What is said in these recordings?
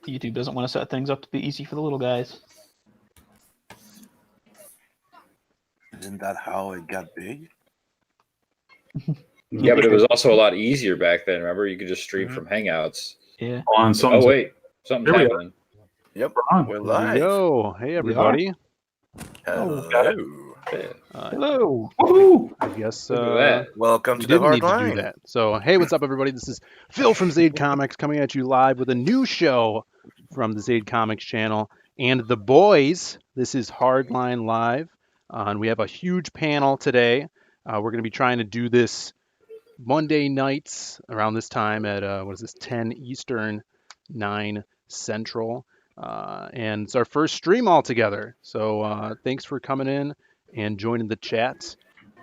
YouTube doesn't want to set things up to be easy for the little guys. Isn't that how it got big? Yeah, but it was also a lot easier back then. Remember, you could just stream from Hangouts. Yeah. Oh wait, something's happening. Yep, we're There live. we go. Hey, everybody. Hello. Hello. Woohoo! Look I guess at that. Welcome we to the didn't need to do Hardline. that. So, hey, what's up, everybody? This is Phil from ZaidComics coming at you live with a new show from the ZaidComics channel and the boys. This is Hardline Live, and we have a huge panel today. We're going to be trying to do this Monday nights around this time at 10 Eastern, 9 Central, and it's our first stream all together. So thanks for coming in and joining the chat.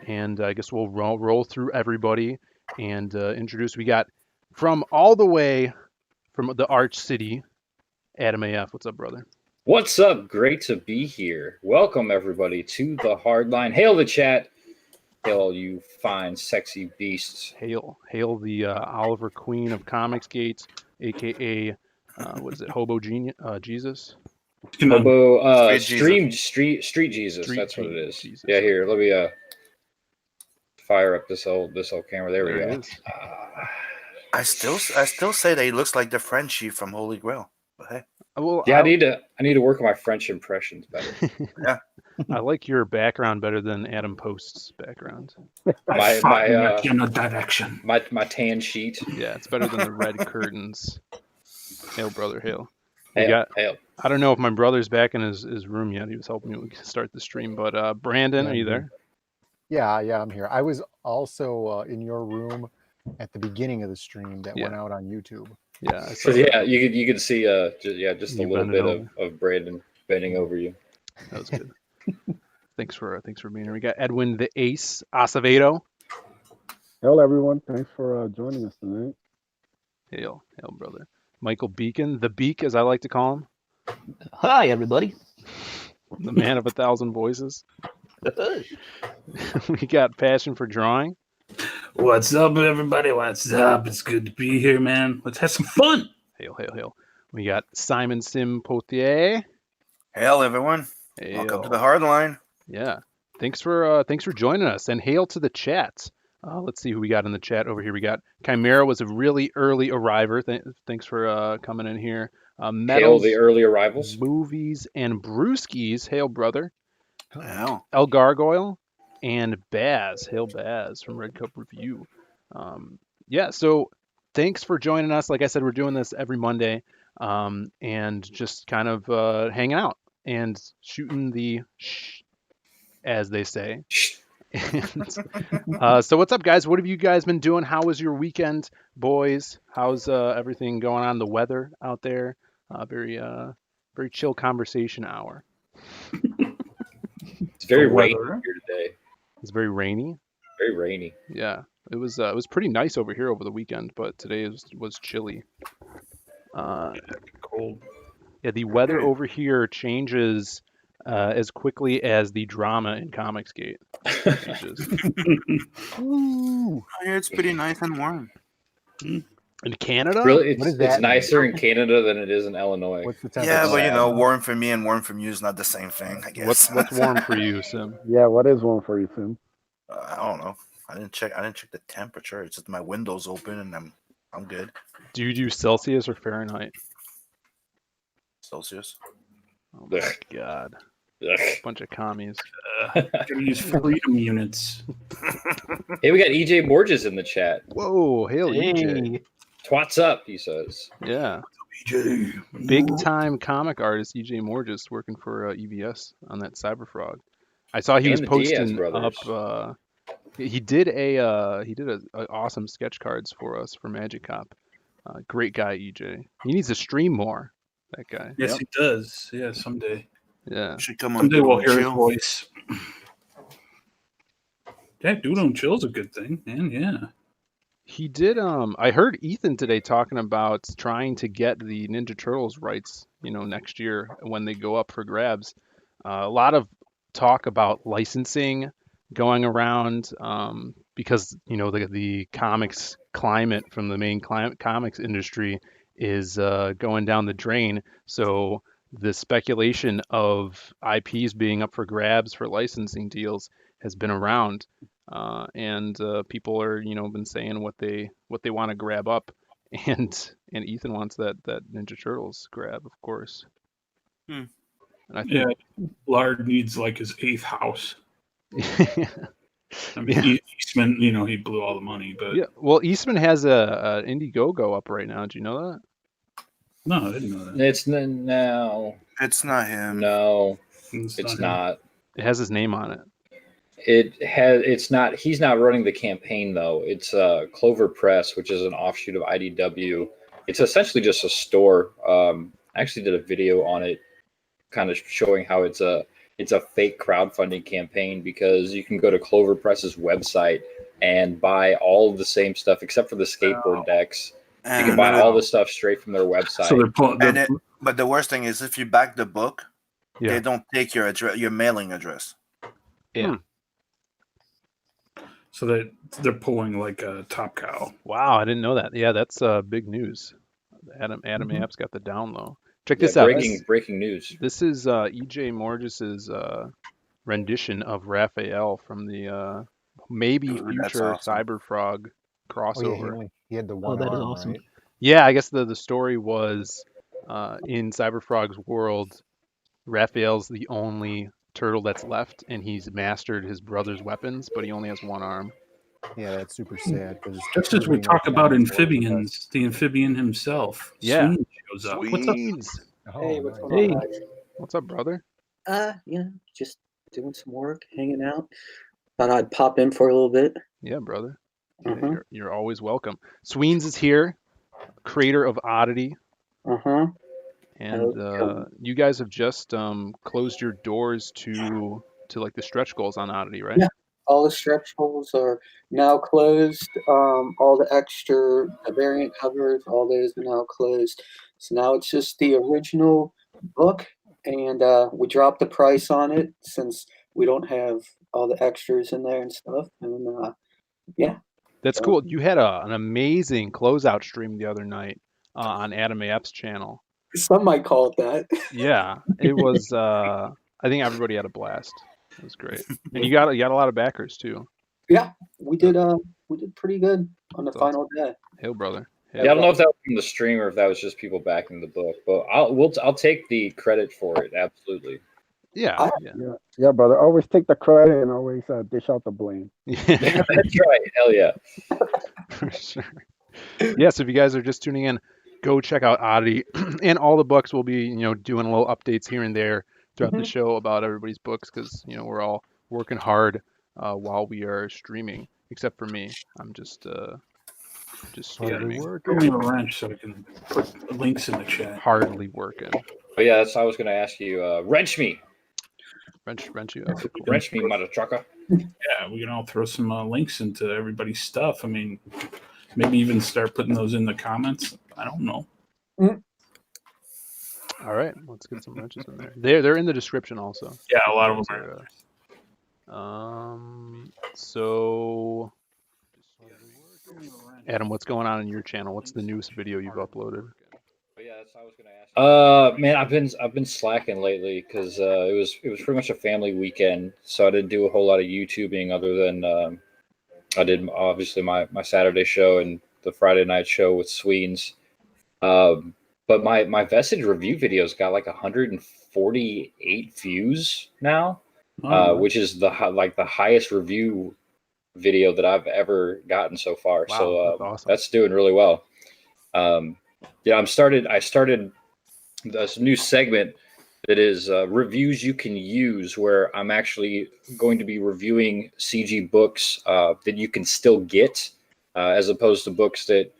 And I guess we'll roll through everybody and introduce. We got from all the way from the Arch City, Adam AF. What's up, brother? What's up? Great to be here. Welcome everybody to the Hardline. Hail the chat. Hail all you fine, sexy beasts. Hail the Oliver Queen of Comicsgate, aka Hobo Jesus? Hobo Street Street Jesus. Street That's what it is. Jesus. Yeah, here. Let me fire up this old camera. There we There it go. is. I still say that he looks like the Frenchie from Holy Grail. But hey, Well, Yeah, I need to work on my French impressions better. I like your background better than Adam Post's background. direction. My tan sheet. Yeah, it's better than the red curtains. Hail, brother, hail. Hail. I don't know if my brother's back in his room yet. He was helping me start the stream. But Brandon, are you there? Yeah, I'm here. I was also in your room at the beginning of the stream that went out on YouTube. Yeah. I So saw yeah, you could see just a You little bending bit of Brandon bending over you. that was good. Thanks for being here. We got Edwin the Ace Acevedo. Hello, everyone. Thanks for joining us tonight. Hail, brother. Michael Beacon, the Beak, as I like to call him, Hi, everybody. the man of 1,000 voices. We got Passion for Drawing. What's up, everybody? What's up? It's good to be here, man. Let's have some fun. Hail. We got Simon Sim Potier. hail everyone. Welcome to the Hardline. Yeah. Thanks for joining us, and hail to the chat. Let's see who we got in the chat over here. We got Chimera was a really early arriver. Thanks for coming in here. Hail Metals, the early arrivals. Movies, and Brewskis. Hail, brother. Hell. El Gargoyle and Baz. Hail Baz from Red Cup Review. Yeah, so thanks for joining us. Like I said, we're doing this every Monday, and just kind of hanging out and shooting the as they say. So what's up, guys? What have you guys been doing? How was your weekend, boys? How's everything going on? The weather out there? Very chill conversation hour. It's very The rainy weather. here today. It's very rainy. Very rainy. Yeah, it was pretty nice over here over the weekend, but today was chilly. Cold. Yeah, the weather over here changes as quickly as the drama in Comicsgate changes. Ooh, yeah, it's pretty nice and warm. In Canada? Really, What is it's that? nicer in Canada than it is in Illinois. What's the temperature? Yeah, but Yeah. warm for me and warm from you is not the same thing, I guess. What's warm for you, Sim? Yeah, what is one for you, Sim? I don't know. I didn't check the temperature. It's just my window's open and I'm good. Do you do Celsius or Fahrenheit? Celsius. Oh my Ugh. god. Ugh. Bunch of commies. Gotta use freedom units. Hey, we got EJ Borges in the chat. Whoa, hail EJ. Hey. Twats up, he says. Yeah. BJ. Big time comic artist EJ Morges working for EVS on that Cyberfrog. I saw he And was the posting Diaz brothers. up. He did a awesome sketch cards for us for Magic Cop. Great guy EJ. He needs to stream more. That guy. Yes, he does. Yeah, someday. Yeah. Should come on. Someday we'll hear his Chill. voice. Yeah, Dude on Chill's a good thing, man. Yeah. He did. I heard Ethan today talking about trying to get the Ninja Turtles rights. Next year when they go up for grabs. A lot of talk about licensing going around because the comics climate from the main comics industry is going down the drain. So the speculation of IPs being up for grabs for licensing deals has been around, and people are been saying what they want to grab up, and Ethan wants that Ninja Turtles grab, of course. Hmm. And I think, Yeah, Lard needs like his 8th house. I mean, Yeah. Eastman, he blew all the money, but Yeah, well, Eastman has a Indiegogo up right now. Did you know that? no, I didn't know that. It's no, It's not him. no, It's it's him. not. It has his name on it. It's not. He's not running the campaign though. It's Clover Press, which is an offshoot of IDW. It's essentially just a store. I actually did a video on it, kind of showing how it's a fake crowdfunding campaign, because you can go to Clover Press's website and buy all of the same stuff except for the skateboard decks. You can buy all the stuff straight from their website. So they're pulling. But the worst thing is, if you back the book, Yeah. they don't take your address, your mailing address. Yeah. So they're pulling like a Top Cow. Wow, I didn't know that. Yeah, that's big news. Adam Mhm. App's got the down low. Check Yeah, this out. breaking news. This is EJ Morgis's rendition of Raphael from the maybe Dude, that's future awesome. Cyberfrog Oh yeah, crossover. he had the Oh, one that is arm, awesome. right? Yeah, I guess the story was in Cyberfrog's world, Raphael's the only turtle that's left, and he's mastered his brother's weapons, but he only has one arm. Yeah, that's super sad. Just as we talk about amphibians, the amphibian himself, Yeah. Sweeney shows up. What's up? Sweens. Oh, Hey, what's nice. going on, guys? What's up, brother? Just doing some work, hanging out. Thought I'd pop in for a little bit. Yeah, brother. Yeah, Uh-huh. you're always welcome. Sweens is here, creator of Oddity, Uh-huh. and you guys have just closed your doors to like the stretch goals on Oddity, right? Yeah. All the stretch goals are now closed. All the extra variant covers, all those are now closed. So now it's just the original book, and we dropped the price on it since we don't have all the extras in there and stuff. And yeah. That's cool. You had an amazing closeout stream the other night on Adam App's channel. Some might call it that. Yeah, it was. I think everybody had a blast. It was great, and you got a lot of backers too. Yeah, we did pretty good on the That's final day. Hail, brother. Yeah, I don't know if that was from the stream or if that was just people backing the book, but I'll take the credit for it. Absolutely. Yeah. Yeah, brother. Always take the credit and always dish out the blame. That's right. Hell yeah. For sure. Yeah, so if you guys are just tuning in, go check out Oddity, and all the books will be, doing little updates here and there throughout the show about everybody's books, because we're all working hard while we are streaming, except for me. I'm just streaming. Give me a wrench so I can put links in the chat. Hardly working. But yeah, that's I was gonna ask you. Wrench me. Wrench you. Wrench me, mother trucker. Yeah, we can all throw some links into everybody's stuff. I mean, maybe even start putting those in the comments. I don't know. All right, let's get some wrenches in there. They're in the description also. Yeah, a lot of them are. So Adam, what's going on in your channel? What's the newest video you've uploaded? But yeah, that's what I was gonna ask. Man, I've been slacking lately because it was pretty much a family weekend, so I didn't do a whole lot of YouTubing other than I did obviously my Saturday show and the Friday night show with Sweens. But my Vestige review videos got like 148 views now, which is the highest review video that I've ever gotten so far. Wow, So that's awesome. that's doing really well. Yeah, I started this new segment that is reviews you can use, where I'm actually going to be reviewing CG books that you can still get, as opposed to books that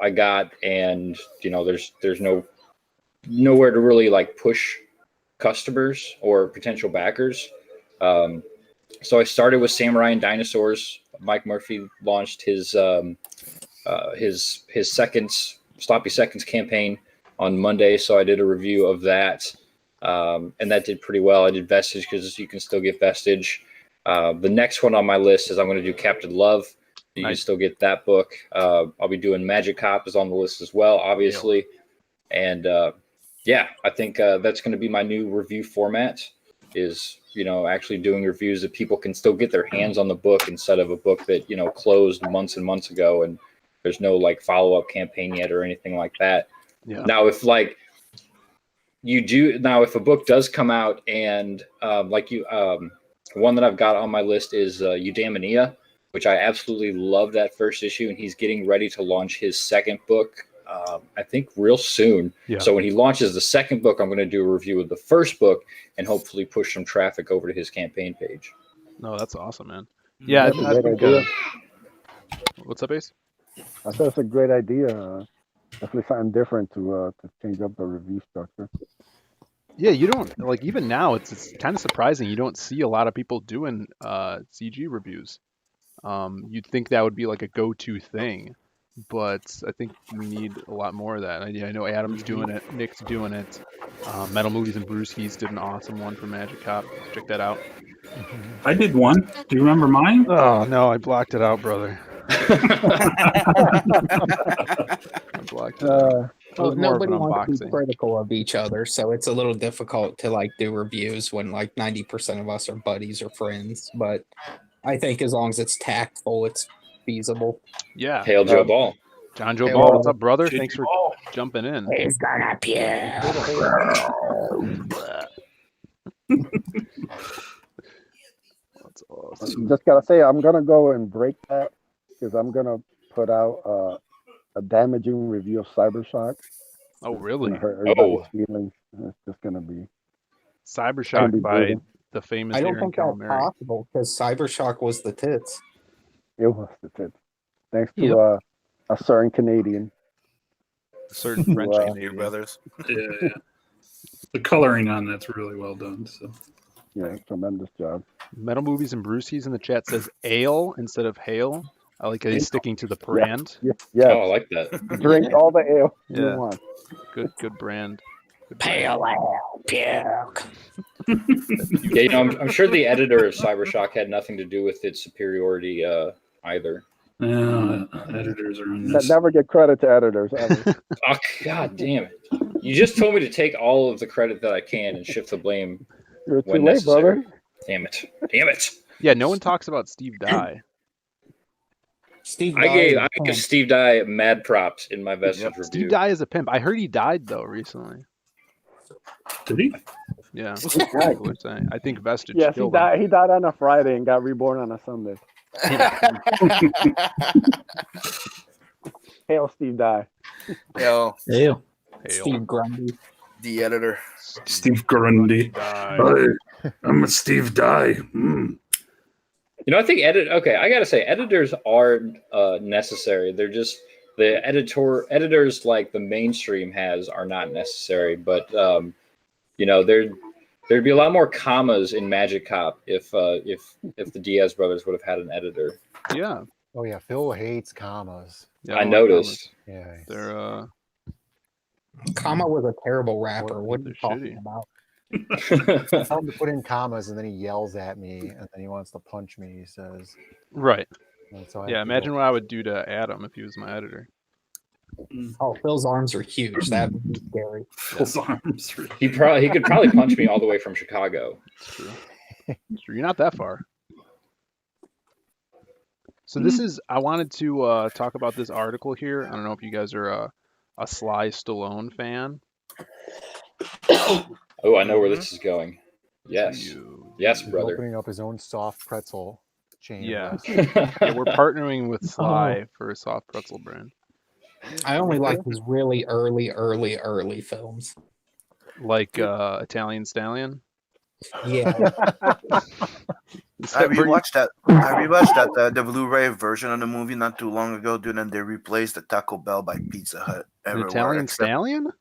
I got and there's nowhere to really like push customers or potential backers. So I started with Samurai and Dinosaurs. Mike Murphy launched his seconds Sloppy Seconds campaign on Monday, so I did a review of that, and that did pretty well. I did Vestige because you can still get Vestige. The next one on my list is I'm going to do Captain Love. You Nice. can still get that book. I'll be doing Magic Cop is on the list as well, obviously. And yeah, I think that's going to be my new review format is, actually doing reviews that people can still get their hands on the book instead of a book that, closed months and months ago and there's no like follow-up campaign yet or anything like that. Yeah. Now, if if a book does come out and one that I've got on my list is Eudaimonia, which I absolutely love that first issue, and he's getting ready to launch his second book, I think real soon. Yeah. So when he launches the second book, I'm going to do a review of the first book and hopefully push some traffic over to his campaign page. No, that's awesome, man. Yeah, That's a I great think. idea. What's up, Ace? I thought it's a great idea. Definitely something different to change up the review structure. Yeah, you don't like even now. It's kind of surprising you don't see a lot of people doing CG reviews. You'd think that would be like a go-to thing, but I think we need a lot more of that. I know Adam's doing it, Nick's doing it. Metal Movies and Brewskis did an awesome one for Magic Cop. Check that out. I did one. Do you remember mine? Oh no, I blocked it out, brother. I blocked it out. It Well, was more of an nobody wants to be unboxing. critical of each other, so it's a little difficult to like do reviews when like 90% of us are buddies or friends. But I think as long as it's tactful, it's feasible. Yeah. Hail Joe Ball. John Joe Hey, Ball, well, what's up, brother? JJ Thanks for Ball. jumping in. He's gonna appear. That's awesome. Just gotta say, I'm gonna go and break that because I'm gonna put out a damaging review of Cybershock. Oh, It's really? gonna hurt everybody's feelings. It's just gonna be Cybershock be by brutal. the famous I don't Aaron think that's Calamari. possible because Cybershock was the tits. it was the tip. Thanks to Yep. a certain Canadian. Certain French Wow. Your Canadian. brothers. Yeah. The coloring on that's really well done. So Yeah, tremendous job. Metal Movies and Brewskis in the chat says ale instead of hail. I like that he's sticking to the brand. Yeah, Oh, yeah. I like that. Drink all the ale you Yeah. want. Good brand. Good brand. Pale ale, puke. Yeah, I'm sure the editor of Cybershock had nothing to do with its superiority either. yeah, editors are on That this. never get credit to editors ever. Oh, God damn it. You just told me to take all of the credit that I can and shift the blame You're too when late, necessary. brother. Damn it. Damn it. Yeah, no one talks about Steve Dye. Steve I gave Dye- Steve Dye mad props in my Vestige review. Steve Dye is a pimp. I heard he died though recently. Did he? Yeah. People are saying. I think Vestige Yes, he killed him. died. He died on a Friday and got reborn on a Sunday. Hail, Steve Die. Yo, Yeah. Hail. Steve Grundy. the editor. Steve Grundy. Dye. Hi, I'm a Steve Dye. Mm. I think I gotta say, editors are necessary. They're just the editors like the mainstream has are not necessary. But there'd be a lot more commas in Magic Cop if the Diaz brothers would have had an editor. Yeah. Oh yeah, Phil hates commas. Yeah, I like noticed. Yeah. They're Kama was a terrible rapper. What are They're you talking shitty. about? I tell him to put in commas and then he yells at me and then he wants to punch me, he says. right. And so I Yeah, have to imagine go, what I would do to Adam if he was my editor. Oh, Phil's arms are huge. That would be scary. Phil's arms. He could probably punch me all the way from Chicago. It's true. It's true. You're not that far. So this is, I wanted to talk about this article here. I don't know if you guys are a Sly Stallone fan. Oh, I know where this is going. Yes. Yes, he's brother. opening up his own soft pretzel chain. of Yeah. restaurants. Yeah, we're partnering with Sly for a soft pretzel brand. I only like his really early films. Like Italian Stallion. Yeah. I rewatched that the Blu-ray version of the movie not too long ago, dude, and they replaced the Taco Bell by Pizza Hut An everywhere. Italian except- Stallion?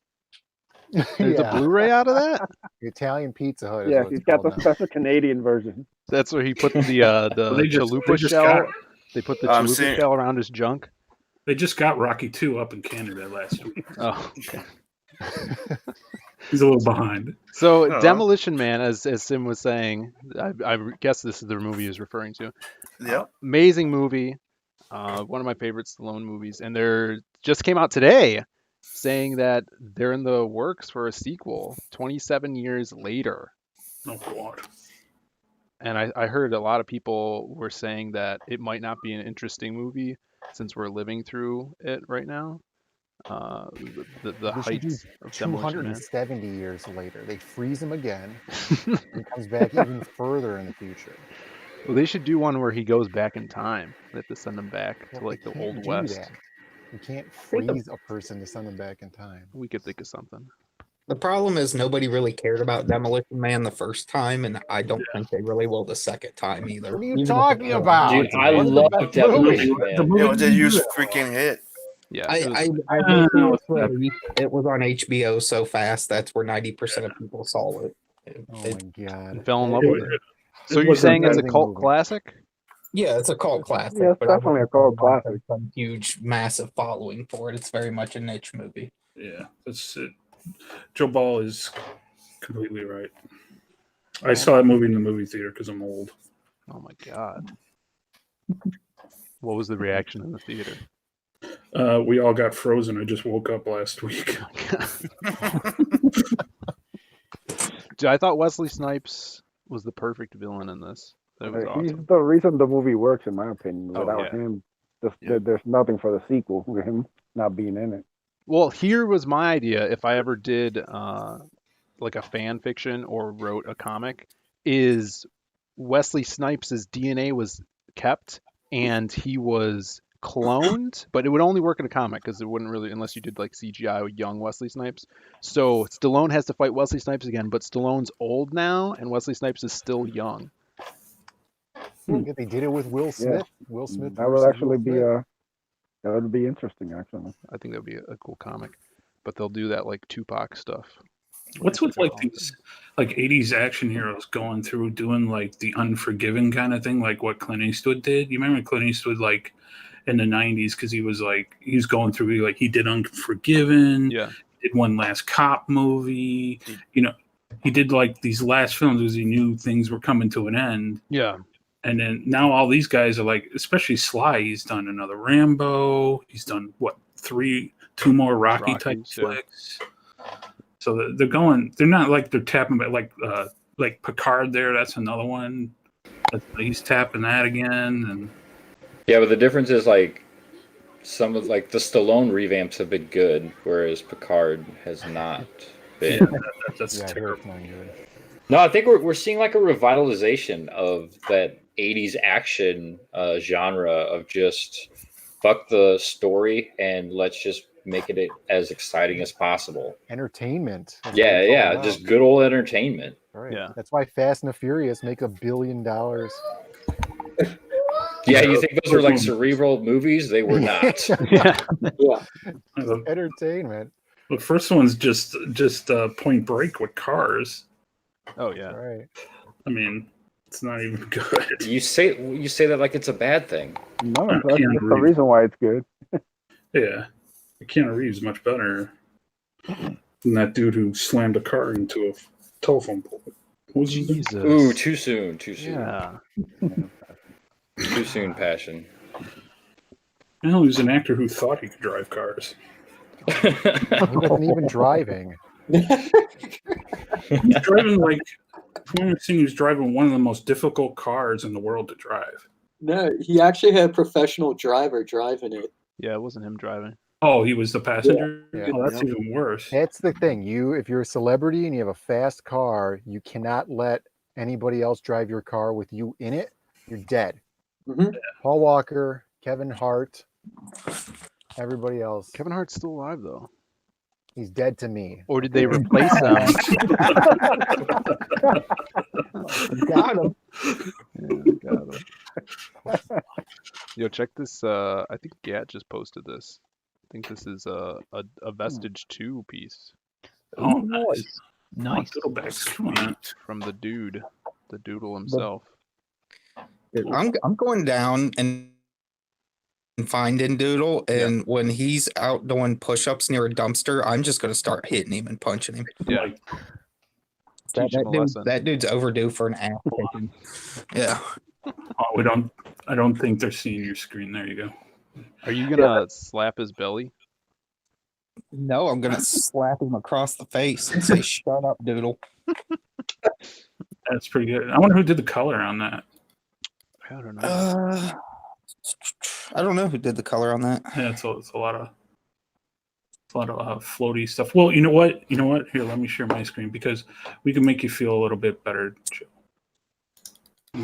There's a Yeah. Blu-ray out of that? The Italian Pizza Hut. Is Yeah, what he's it's got called the now. special Canadian version. That's where he put the They just chalupa shell. got- They put the I'm chalupa seeing- shell around his junk. They just got Rocky 2 up in Canada last week. Oh, okay. He's a little behind. So Oh. Demolition Man, as Sim was saying, I guess this is the movie he's referring to. Yeah. Amazing movie. One of my favorite Stallone movies, and they're just came out today, saying that they're in the works for a sequel 27 years later. Oh God. And I heard a lot of people were saying that it might not be an interesting movie since we're living through it right now. The They should do heights of Demolition Man. 270 years later. They freeze him again and comes back even further in the future. Well, they should do one where he goes back in time. They have to send him back to Well, like they the can't Old do West. that. You can't freeze a person to send them back in time. We could think of something. The problem is nobody really cared about Demolition Man the first time, and I don't think they really will the second time either. What are you Even if talking it's- about? Dude, I What's the love best Demolition movie? Man. It was a huge freaking hit. Yeah, I it was- heard it was released. It was on HBO so fast. That's where 90% of people saw it. Oh my god. fell in love It with was- it. So you're wasn't saying it's a amazing cult movie. classic? Yeah, it's a cult classic. Yeah, it's but I definitely a wouldn't cult say there's classic. Some huge, massive following for it. It's very much a niche movie. Yeah, that's it. Joe Ball is completely right. I saw that movie in the movie theater because I'm old. Oh my god. What was the reaction in the theater? We all got frozen. I just woke up last week. Dude, I thought Wesley Snipes was the perfect villain in this. That was He's awesome. the reason the movie works, in my opinion. Oh, Without yeah. him, Yeah. there's nothing for the sequel with him not being in it. Well, here was my idea if I ever did like a fan fiction or wrote a comic, is Wesley Snipes' DNA was kept and he was cloned, but it would only work in a comic because it wouldn't really, unless you did like CGI with young Wesley Snipes. So Stallone has to fight Wesley Snipes again, but Stallone's old now and Wesley Snipes is still young. Yeah, they did it with Will Smith. Will Smith. That would versus actually Will be Smith. that would be interesting, actually. I think that would be a cool comic, but they'll do that like Tupac stuff. What's with like these like 80s action heroes going through doing like the Unforgiven kind of thing, like what Clint Eastwood did? You remember Clint Eastwood like in the 90s because he was going through like he did Unforgiven, Yeah. did one last cop movie, you know, he did like these last films because he knew things were coming to an end. Yeah. And then now all these guys are like, especially Sly, he's done another Rambo. He's done what, two more Rocky type Rockies, yeah. flicks. So they're not like they're tapping, but like Picard there, that's another one. He's tapping that again. And Yeah, but the difference is like some of like the Stallone revamps have been good, whereas Picard has not been. that's Yeah, I heard terrible. it's not good. No, I think we're seeing like a revitalization of that 80s action genre of just fuck the story and let's just make it as exciting as possible. Entertainment. That's what Yeah, it's all yeah, about. just good old entertainment. Right. Yeah. That's why Fast and the Furious make $1 billion. Yeah, you think those were like cerebral movies? They were not. Yeah. Yeah. Entertainment. The first one's just Point Break with cars. Oh yeah. Right. I mean, it's not even good. You say that like it's a bad thing. No, that's Keanu the Reeves. reason why it's good. Yeah, Keanu Reeves is much better than that dude who slammed a car into a telephone pole. What was his name? Jesus. Ooh, too soon. Yeah. Too soon, passion. No, he was an actor who thought he could drive cars. He wasn't even driving. He's driving like, from what I've seen, he was driving one of the most difficult cars in the world to drive. No, he actually had a professional driver driving it. Yeah, it wasn't him driving. Oh, he was the passenger? Yeah. Oh, that's even worse. That's the thing. If you're a celebrity and you have a fast car, you cannot let anybody else drive your car with you in it. You're dead. Mhm. Paul Walker, Kevin Hart, everybody else. Kevin Hart's still alive though. He's dead to me. Or did they replace him? Got him. Yeah, got him. Yo, check this. I think Gat just posted this. I think this is a Vestige 2 piece Oh, nice. Nice. Fiddlebacks, come on. from the doodle himself. I'm going down and finding Doodle, and when he's out doing push-ups near a dumpster, I'm just going to start hitting him and punching him. Yeah. Like, Teach him a lesson. That dude's overdue for an ass kicking. Yeah. Oh, I don't think they're seeing your screen. There you go. Are you gonna slap his belly? No, I'm gonna slap him across the face and say, "Shut up, Doodle." That's pretty good. I wonder who did the color on that. I don't know. I don't know who did the color on that. Yeah, it's a lot of floaty stuff. Well, you know what? Here, let me share my screen because we can make you feel a little bit better. Let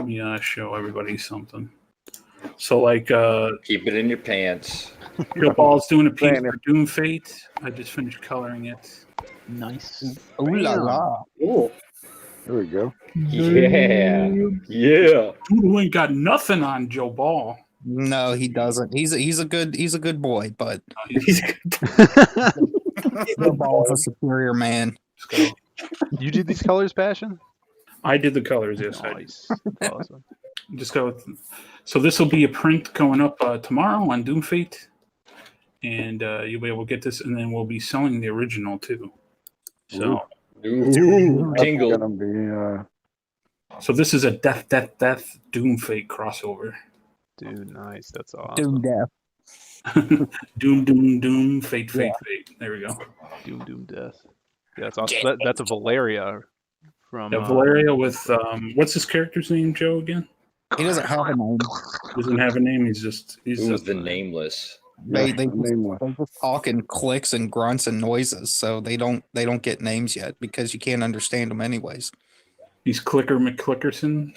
me show everybody something. So, like, Keep it in your pants. Joe Ball's doing a piece for DOOMFATE. I just finished coloring it. Nice. Ooh la la! Cool. There we go. Yeah. Yeah. Doodle ain't got nothing on Joe Ball. No, he doesn't. He's a good boy, but He's Joe Ball's a superior man. You did these colors, Passion? I did the colors, yes. Nice. Awesome. Just go with, so this will be a print going up tomorrow on DOOMFATE, and you'll be able to get this, and then we'll be selling the original too. So, Ooh, That's tingle. gonna be so this is a death DOOMFATE crossover. Dude, nice. That's awesome. Doom death. Doom, fate. There we go. Doom death. Yeah, that's awesome. That's a Valeria from Yeah, Valeria with what's his character's name, Joe? Again, He doesn't have a name. doesn't have a name. He's Ooh, just the nameless. They nameless. just talk in clicks and grunts and noises, so they don't get names yet because you can't understand them anyways. he's Clicker McClickerson.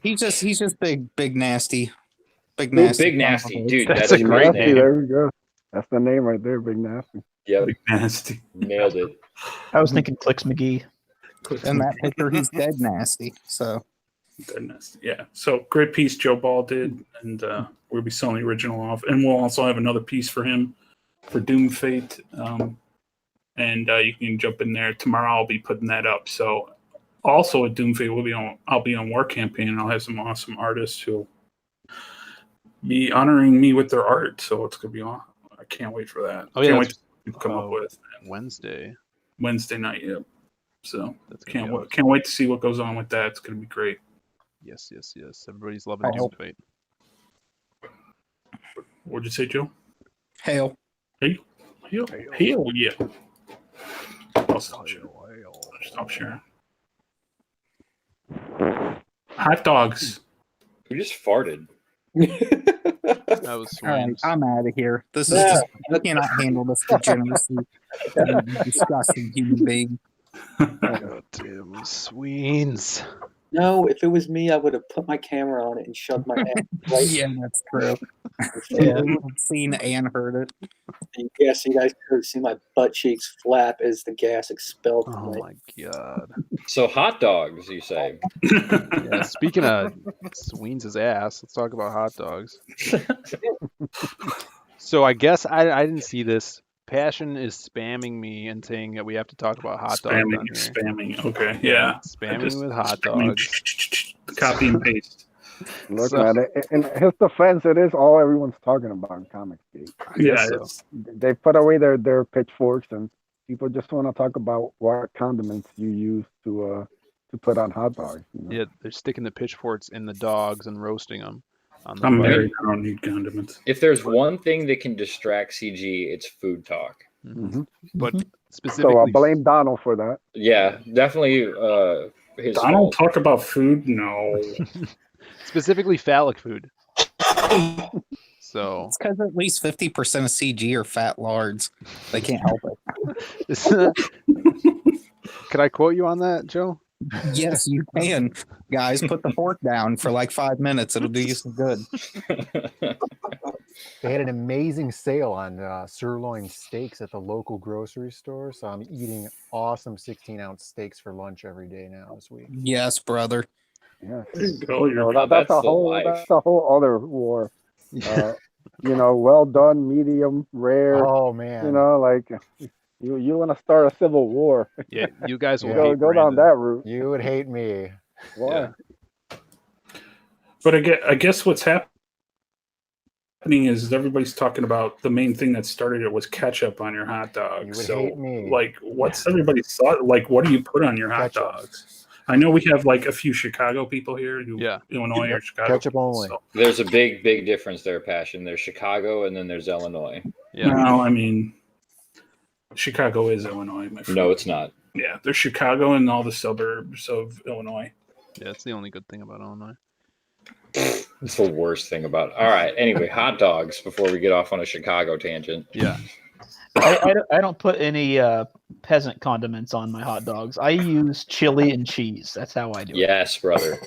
He's just big nasty, Ooh, big nasty, dude. That's That's a a great great Nasty, name. there we go. That's the name right there, Big Nasty. Yeah, Big nasty. nailed it. I was thinking Clicks McGee. In that picture, he's dead nasty. So Goodness. Yeah. So great piece Joe Ball did, and we'll be selling the original off, and we'll also have another piece for him for DOOMFATE, and you can jump in there tomorrow. I'll be putting that up. So also at DOOMFATE, I'll be on War Campaign, and I'll have some awesome artists who'll be honoring me with their art. So it's gonna be on. I can't wait for that. Oh, yeah, can't wait that's- to come up with Wednesday. Wednesday night. Yep. So That's gonna be awesome. can't wait to see what goes on with that. It's gonna be great. Yes. Everybody's loving I hope- DOOMFATE. What'd you say, Joe? hail. Hell yeah. I'll stop sharing. Hot dogs. Who just farted? That was All right, Swains. I'm out of here. This is just, I cannot handle this degeneracy. You disgusting human being. Goddamn Sweens. No, if it was me, I would have put my camera on it and shoved my hand right. Yeah, that's true. Yeah. We would have seen and heard it. Yes, you guys could see my butt cheeks flap as the gas expelled. Oh from my god. So hot dogs, you say? Yeah, speaking of Sweens' ass, let's talk about hot dogs. So I guess I didn't see this. Passion is spamming me and saying that we have to talk about hot dogs on here. Spamming. Okay, yeah. Spamming with hot spamming, dogs. Copy and paste. Look So- at it. In his defense, it is all everyone's talking about in Comicsgate. Yeah, so. it's, They put away their pitchforks, and people just want to talk about what condiments you use to put on hot dogs. You know? Yeah, they're sticking the pitchforks in the dogs and roasting them. On the I'm fire. married. I don't need condiments. If there's one thing that can distract CG, it's food talk. Mhm. But So specifically, blame Donald for that. Yeah, definitely. His Donald fault. talk about food? No. specifically phallic food. So It's because at least 50% of CG are fat lards. They can't help it. could I quote you on that, Joe? Yes, you can. Guys, put the fork down for like 5 minutes. It'll do you some good. They had an amazing sale on sirloin steaks at the local grocery store. So I'm eating awesome 16-ounce steaks for lunch every day now this week. Yes, brother. Yeah. Oh, you're That's that's a the whole life. that's a whole other war. Well done, medium, rare. Oh man. Like you want to start a civil war. Yeah, you guys will Yeah. hate Go down Brandon. that route. You would hate me. Why? But I guess what's happening is everybody's talking about the main thing that started it was ketchup on your hot You dogs. would So, hate me. like, what's everybody's thought? Like, what do you put on your hot Ketchup. dogs? I know we have like a few Chicago people here, Illinois or Chicago. Ketchup only. So, There's a big difference there, Passion. There's Chicago and then there's Illinois. Yeah. no, I mean, Chicago is Illinois, my friend. No, it's not. Yeah, there's Chicago and all the suburbs of Illinois. Yeah, that's the only good thing about Illinois. It's the worst thing about it. All right. Anyway, hot dogs before we get off on a Chicago tangent. Yeah. I don't put any peasant condiments on my hot dogs. I use chili and cheese. That's how I do it. Yes, brother.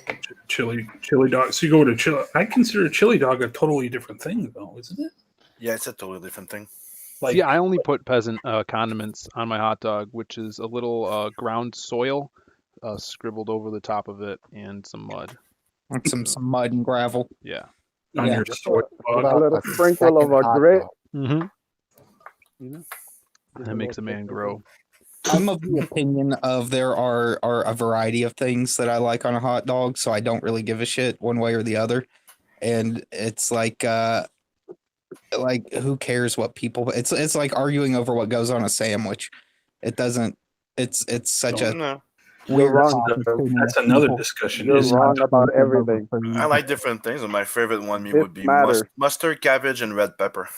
Chili dog. So you go to chili. I consider a chili dog a totally different thing, though, isn't it? Yeah, it's a totally different thing. Like, Yeah, I only put peasant condiments on my hot dog, which is a little ground soil scribbled over the top of it and some mud. Like some mud and gravel. Yeah. on Yeah. your soy With dog. a little sprinkle of a grit. Mm-hmm. You know? That makes a man grow. I'm of the opinion of there are a variety of things that I like on a hot dog, so I don't really give a shit one way or the other. And it's like who cares what people? It's like arguing over what goes on a sandwich. It doesn't. It's such a No, You're weird. wrong. That's another discussion. You're Is wrong about everything. I like different things, and my favorite one It would be matters. mustard, cabbage, and red pepper.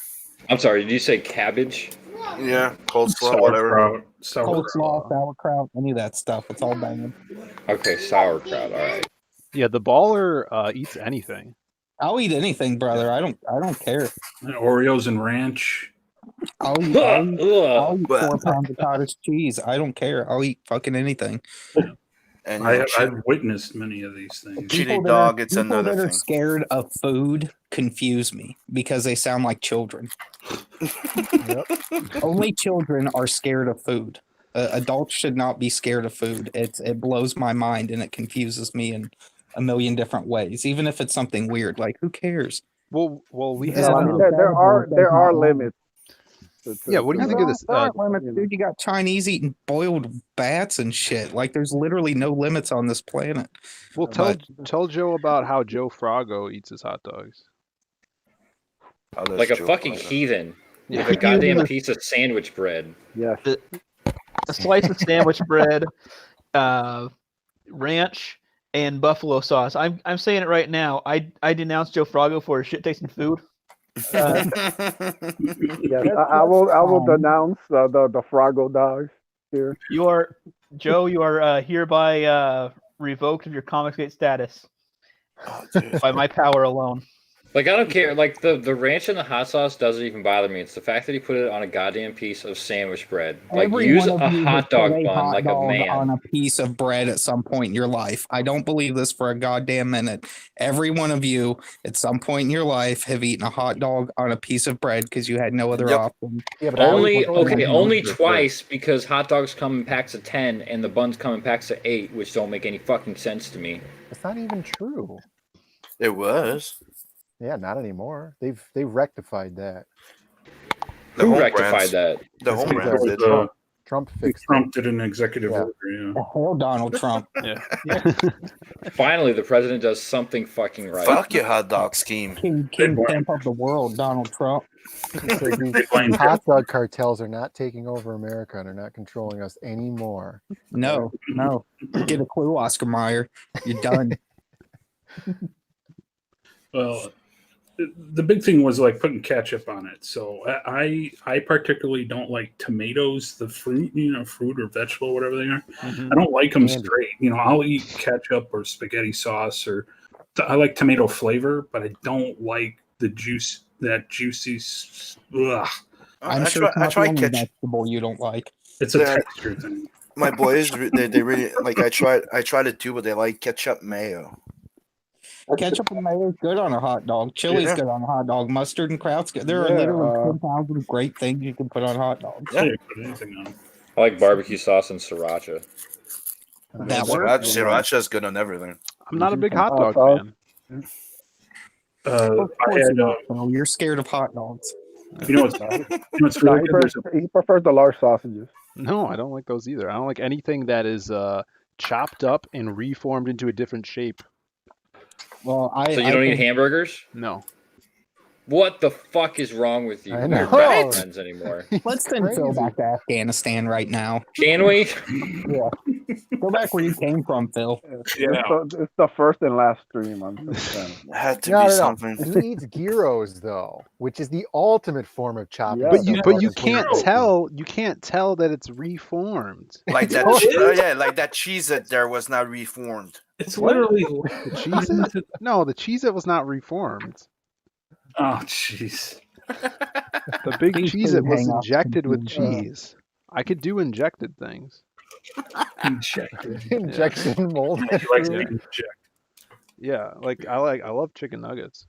I'm sorry, did you say cabbage? Yeah, coleslaw, whatever. Sauerkraut. Coleslaw, sauerkraut, any of that stuff. It's all banging. Okay, sauerkraut. All right. Yeah, the baller eats anything. I'll eat anything, brother. I don't care. Oreos and ranch. I'll eat Ugh. 4 pounds of cottage cheese. I don't care. I'll eat fucking anything. And you know, I've witnessed many of these things. chili People that dog, are- it's people another that are thing. scared of food confuse me because they sound like children. Only children are scared of food. Adults should not be scared of food. It blows my mind and it confuses me in a million different ways. Even if it's something weird, like who cares? Well, we Yeah, No, I have. mean, there are limits. Yeah, what do you think of this? There aren't limits, dude. You got Chinese eating boiled bats and shit. Like there's literally no limits on this planet. Well, tell Joe about how Joe Frago eats his hot dogs. Oh, that's Like a true. fucking heathen Yeah. with a goddamn piece of sandwich bread. Yes. A slice of sandwich bread, ranch, and buffalo sauce. I'm saying it right now. I denounce Joe Frago for his shit tasting food. Yes, I will denounce the Froggle dogs here. You are Joe. You are hereby revoked of your Comicsgate status Oh, dude. by my power alone. Like, I don't care. Like, the ranch and the hot sauce doesn't even bother me. It's the fact that he put it on a goddamn piece of sandwich bread. Like, Every use one a of you hot has dog put bun hot like a dog man. on a piece of bread at some point in your life. I don't believe this for a goddamn minute. Every one of you at some point in your life have eaten a hot dog on a piece of bread because you had no other Yep. option. Yeah, but I always put them on Only the twice, because hot dogs come in packs of 10 and the buns come in packs of 8, which don't make any fucking sense to me. It's not even true. It was. Yeah, not anymore. They've rectified that. The Who home rectified brands. that? The home Because brands did. Trump fixed it. Trump did an executive Yeah. order. Yeah. The hell, Donald Trump. Yeah. Finally, the president does something fucking right. Fuck your hot dog scheme. King pimp of the world, Donald Trump. So these hot dog cartels are not taking over America and are not controlling us anymore. No. Get a clue, Oscar Mayer. You're done. Well, the big thing was like putting ketchup on it. So I particularly don't like tomatoes, the fruit, fruit or vegetable, whatever they are. Mhm. I don't like them Candy. straight. I'll eat ketchup or spaghetti sauce, or I like tomato flavor, but I don't like the juice, that juicy. Ugh. I'm I sure try, it's I not the tried only catch vegetable you don't like. It's a Yeah. texture thing. my boys. They really like. I tried it too, but they like ketchup mayo. Ketchup and mayo is good on a hot dog. Chili's Yeah. good on a hot dog. Mustard and kraut's good. There are Yeah, literally 10,000 great things you can put on hot dogs. Yeah. Yeah, put anything on. I like barbecue sauce and sriracha. That works. Sriracha is good on everything. I'm not a big hot dog sauce. fan. Of I course had, you don't, Phil. You're scared of hot dogs. what's No, really he, good? There's he prefers the large sausages. No, I don't like those either. I don't like anything that is chopped up and reformed into a different shape. Well, So you don't eat hamburgers? No. What the fuck is wrong with you? I We're know. not Right? friends anymore. Let's send Phil Crazy. back to Afghanistan right now. Can we? Yeah. Go back where you came from, Phil. It's the first and last stream on this channel. It had to No, be no, no. something. He eats gyros though, which is the ultimate form of chopping. Yeah, But you stuff but up you as can't well. tell that it's reformed. Like that, like that cheese that there was not reformed. It's What? literally The Cheez-It? No, the Cheez-It was not reformed. Oh, jeez. The big These Cheez-It food was hang up injected with confused. cheese. I could do injected things. Injected. Injection molded He likes to food. inject. Yeah, like I love chicken nuggets.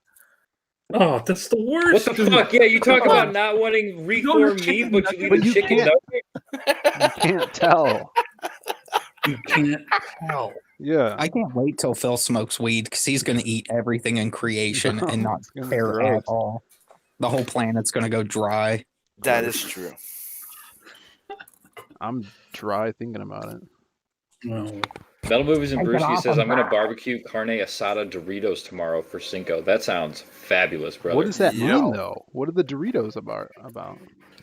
Oh, that's the What worst. the dude. fuck? Yeah, you talk about not wanting reformed chicken meat, but you But eat you a chicken can't- nugget? You can't tell. You can't tell. Yeah. I can't wait till Phil smokes weed because he's going to eat everything in creation and not It's gonna be care gross. at all. The whole planet's going to go dry. That is true. I'm dry thinking about it. Well, Metal Movies and Take it Brewski off says, of I'm going to that. barbecue carne asada Doritos tomorrow for Cinco. That sounds fabulous, brother. What does that Yo. mean though? What are the Doritos about?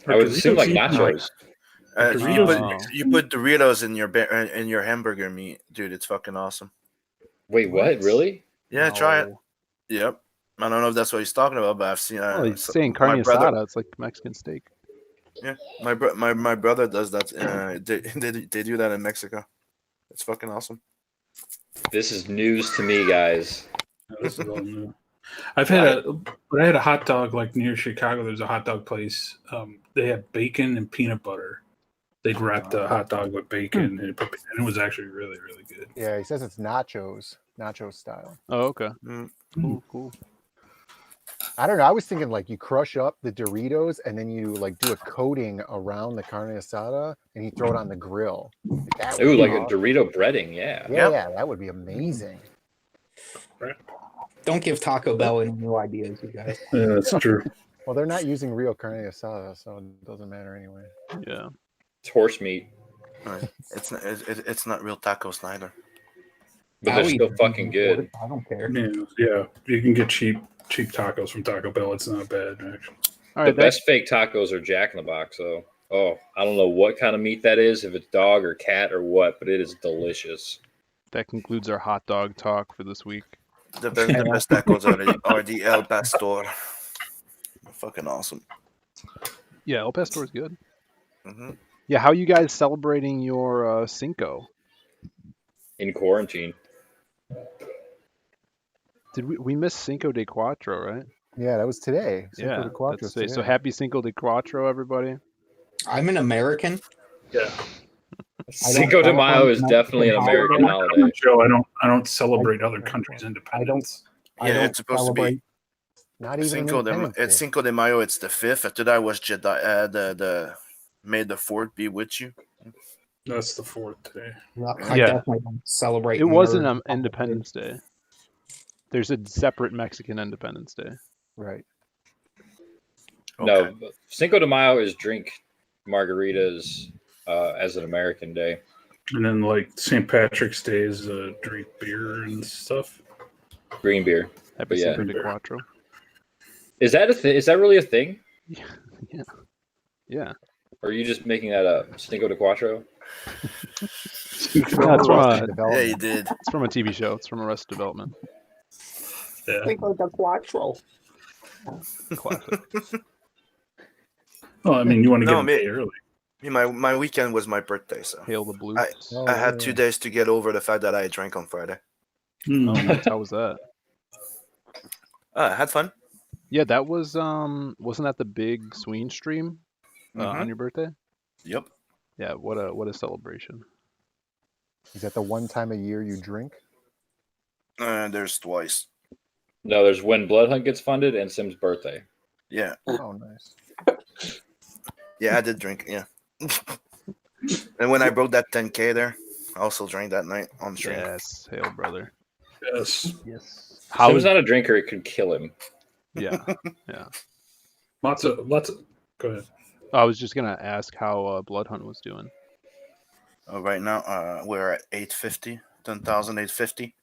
I would assume like Doritos nachos. Doritos- You put Doritos in your hamburger meat, dude. It's fucking awesome. Wait, what? Really? Yeah, try it. No. Yep. I don't know if that's what he's talking about, but I've seen. Oh, he's so- saying carne my brother- asada. It's like Mexican steak. Yeah, my brother does that. They do that in Mexico. It's fucking awesome. This is news to me, guys. this is all new. I had a hot dog like near Chicago. There's a hot dog place. They had bacon and peanut butter. They'd wrap the hot dog with bacon, and it was actually really, really good. Yeah, he says it's nacho style. Oh, okay. Mm. Cool. I don't know. I was thinking like you crush up the Doritos and then you like do a coating around the carne asada and you throw it on the grill. That would Ooh, be like a awesome. Dorito breading, yeah. Yeah, yeah, that would be amazing. Don't give Taco Bell any new ideas, you guys. Yeah, that's true. Well, they're not using real carne asada, so it doesn't matter anyway. Yeah. It's horse meat, Right. It's not real tacos neither. but they're still fucking good. I don't care. Yeah, you can get cheap tacos from Taco Bell. It's not bad, actually. All The right. best fake tacos are Jack in the Box, though. Oh, I don't know what kind of meat that is, if it's dog or cat or what, but it is delicious. That concludes our hot dog talk for this week. The best tacos are the El Pastor. Fucking awesome. Yeah, El Pastor is good. Hmm. Yeah, how you guys celebrating your Cinco? In quarantine. Did we miss Cinco de Cuatro, right? Yeah, that was today. Cinco Yeah, de Cuatro that's today. So today. happy Cinco de Cuatro, everybody. I'm an American. Yeah. Cinco de Mayo is definitely an American holiday. Joe, I don't celebrate other countries' independence. I Yeah, don't it's supposed to celebrate. be Not even Cinco de Independence It's Day. Cinco de Mayo. It's the 5th. After that was Jedi. The May the 4th be with you. That's the 4th today. I Yeah. definitely don't celebrate. It wasn't American Independence Day. There's a separate Mexican Independence Day. Right. No, Cinco de Mayo is drink margaritas as an American day. And then like St. Patrick's Day is drink beer and stuff. Green beer. Happy But yeah. Cinco de Cuatro. Is that a thing? Is that really a thing? Yeah. Or are you just making that up? Cinco de Cuatro? Yeah, Yeah, you did. it's from a TV show. It's from Arrested Development. Yeah. Cinco de Cuatro. Classic. Well, I mean, you want to No, get a me- day early. My weekend was my birthday, so Hail the Blues. I had 2 days to get over the fact that I drank on Friday. Oh, nice. How was that? I had fun. Yeah, that was wasn't that the big Sween stream Mhm. on your birthday? Yep. Yeah, what a celebration. Is that the one time a year you drink? There's twice. No, there's when Bloodhunt gets funded and Sim's birthday. Yeah. Oh, nice. Yeah, I did drink. Yeah. And when I broke that 10K there, I also drank that night on stream. Yes, hail brother. Yes. Yes. Sim's not a drinker; it could kill him. Yeah, yeah. Lots of. Go ahead. I was just gonna ask how Bloodhunt was doing. Right now, we're at 850, 10,850.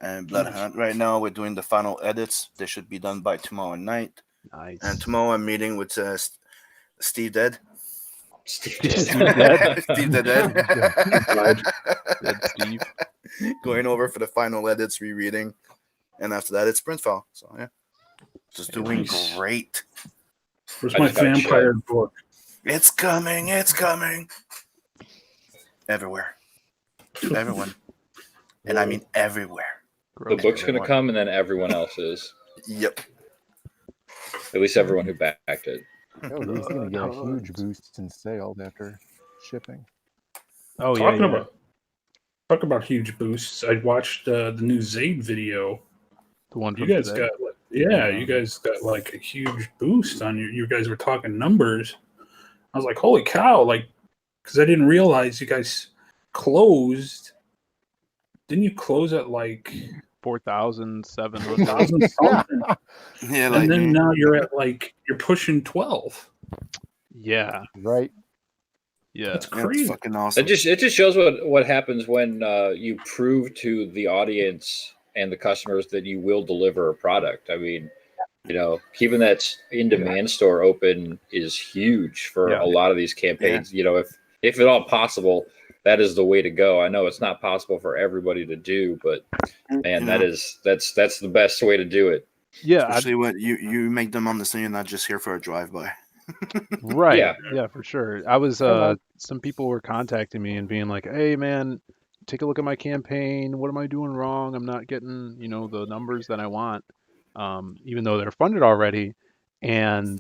And Bloodhunt, right now, we're doing the final edits. They should be done by tomorrow night. Nice. And tomorrow I'm meeting with Steve Dead. Steve Dead. Steve the Dead. Dead Steve. Going over for the final edits, rereading, and after that it's Sprintfall. So yeah, just doing Nice. great. Where's I my just got a vampire book? It's coming. It's coming. Everywhere. Everyone. And I mean everywhere. The book's going to come, and then everyone else is. Yep. At least everyone who backed it. Oh, he's going to get a huge boost in sales after shipping. Oh, Talk about huge boosts. I watched the new Zaid video. The one You from guys today? got you guys got like a huge boost on you guys were talking numbers. I was like, holy cow, like, because I didn't realize you guys closed. Didn't you close at like 4,700? 1,000 something? Yeah, And then now you're at like you're pushing 12. Yeah. Right. Yeah. That's Yeah, crazy. it's fucking awesome. It just shows what happens when you prove to the audience and the customers that you will deliver a product. I mean, keeping that in-demand store open is huge for a lot of these campaigns. If at all possible, that is the way to go. I know it's not possible for everybody to do, but man, that's the best way to do it. Yeah. Especially when you make them understand you're not just here for a drive-by. Right. Yeah. Yeah, for sure. I was some people were contacting me and being like, "Hey man, take a look at my campaign. What am I doing wrong? I'm not getting, the numbers that I want." Even though they're funded already. And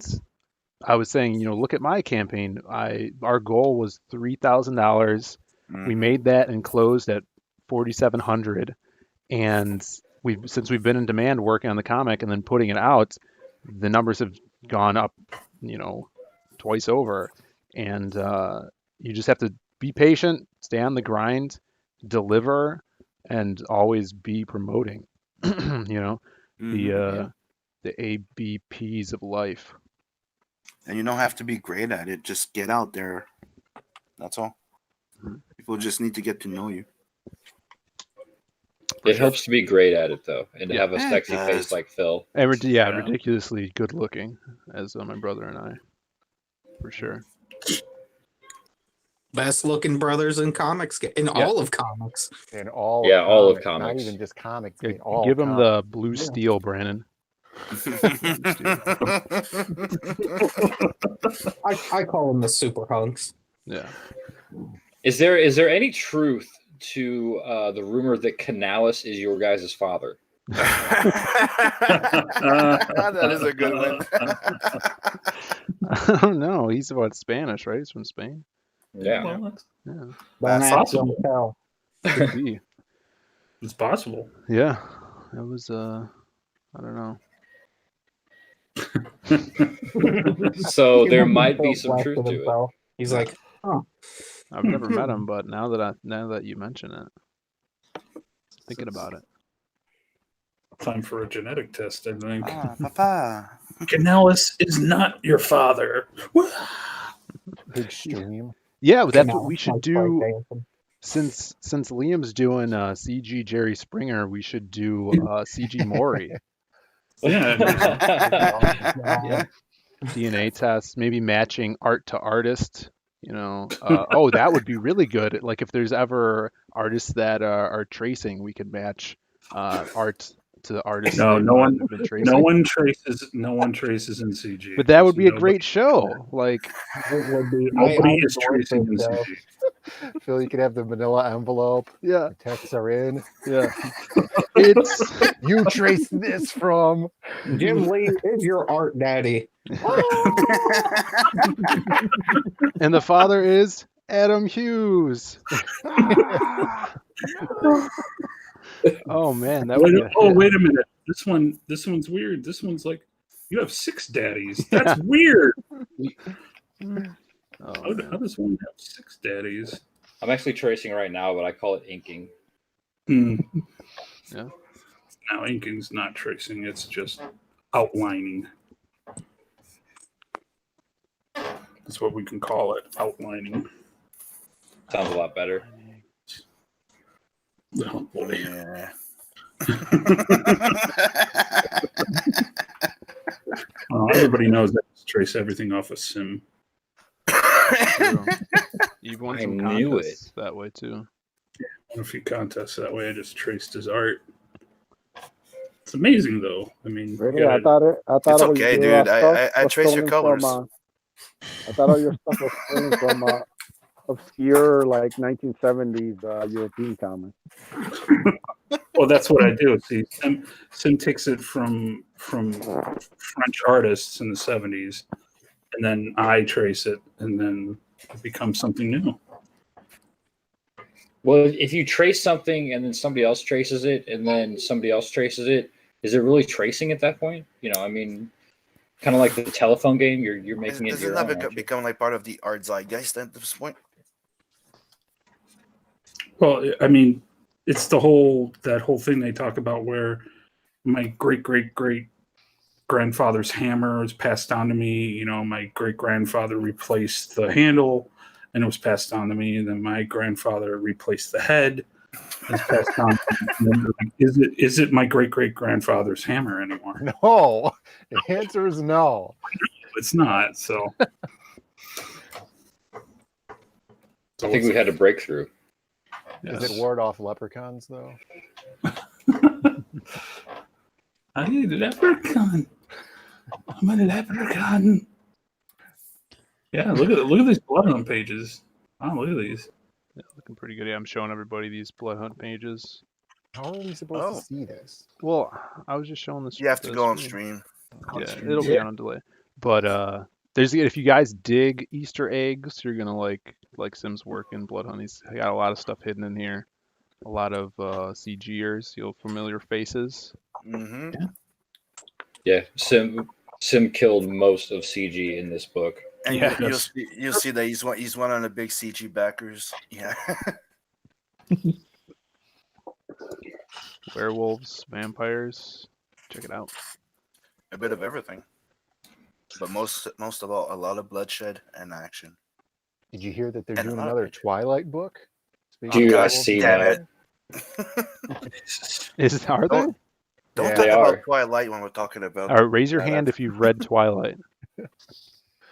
I was saying, look at my campaign. Our goal was $3,000. We made that and closed at 4,700. And since we've been in demand working on the comic and then putting it out, the numbers have gone up, twice over. And you just have to be patient, stay on the grind, deliver, and always be promoting. The ABPs of life. And you don't have to be great at it. Just get out there. That's all. People just need to get to know you. It helps to be great at it, though, and to have a sexy face like Phil. And ridiculously good looking, as my brother and I, for sure. Best looking brothers in comics, in all of comics. In all all of Not comics. even just comics. Yeah, in all give him comics. the blue steel, Brandon. I call them the super hunks. Yeah. Is there any truth to the rumor that Canales is your guys' father? That is a good one. I don't know. He's about Spanish, right? He's from Spain. Yeah. Well, That's possible. Could be. It's possible. Yeah. That was I don't know. So there might be some truth to it. He's like, I've never met him, but now that you mention it, thinking about it. Time for a genetic test, I think. Papa. Canales is not your father. Big stream. Yeah, that's what we should do. Since Liam's doing CG Jerry Springer, we should do CG Maury. Yeah. DNA tests, maybe matching art to artist. That would be really good. Like if there's ever artists that are tracing, we could match art to the artists. No one traces in CG. But that would be a great show. Like nobody is tracing in CG. Phil, you could have the manila envelope. Yeah. The texts are in. Yeah. It's you trace this from Jim Lee is your art daddy. and the father is Adam Hughes. Oh man, that would be wait a minute. This one's weird. This one's like you have 6 daddies. That's weird. How does one have 6 daddies? I'm actually tracing right now, but I call it inking. Yeah. Now inking's not tracing, it's just outlining. That's what we can call it, outlining. Sounds a lot better. Oh boy. Yeah. Well, everybody knows that I trace everything off a sim. True. You've won I some knew contests that way too. Won a few contests that way. I just traced his art. It's amazing, though. I mean, you Really? I gotta- thought it It's was okay, your dude. stuff I was trace your stolen colors. I thought all your stuff was stolen from obscure like 1970s European comics. Well, that's what I do. See, Sim takes it from French artists in the 70s, and then I trace it, and then it becomes something new. Well, if you trace something and then somebody else traces it, and then somebody else traces it, is it really tracing at that point? You know, I mean, kind of like the telephone game. You're making it Doesn't your that own. aren't you? become like part of the art zeitgeist at this point? Well, I mean, it's that whole thing they talk about where my great grandfather's hammer was passed down to me. You know, my great grandfather replaced the handle, and it was passed down to me. And then my grandfather replaced the head. It's passed down. Is it my great great-grandfather's hammer anymore? No, the answer is no. It's not. So, I think we had a breakthrough. Does yes. it ward off leprechauns though? I need a leprechaun. I'm a leprechaun. Yeah, look at these BLOODHUNT pages. Wow, look at these. Yeah, looking pretty good. Yeah, I'm showing everybody these BLOODHUNT pages. How are we supposed to see this? Well, I was just showing this. You have to the go on screen. stream. Yeah, it'll be on delay. But there's if you guys dig Easter eggs, you're gonna like Sim's work in Bloodhunt. He's got a lot of stuff hidden in here. A lot of CGers, familiar faces. Mm-hmm. Yeah, Sim killed most of CG in this book. And Yeah. you'll see that he's one of the big CG backers. Yeah. Werewolves, vampires. Check it out. A bit of everything. But most of all, a lot of bloodshed and action. Did you hear that they're And doing a lot of another pictures. Twilight book? Dude, God I see damn that. Are they? Don't Yeah. talk They about are. Twilight when we're talking about. All right, raise your that. hand if you've read Twilight.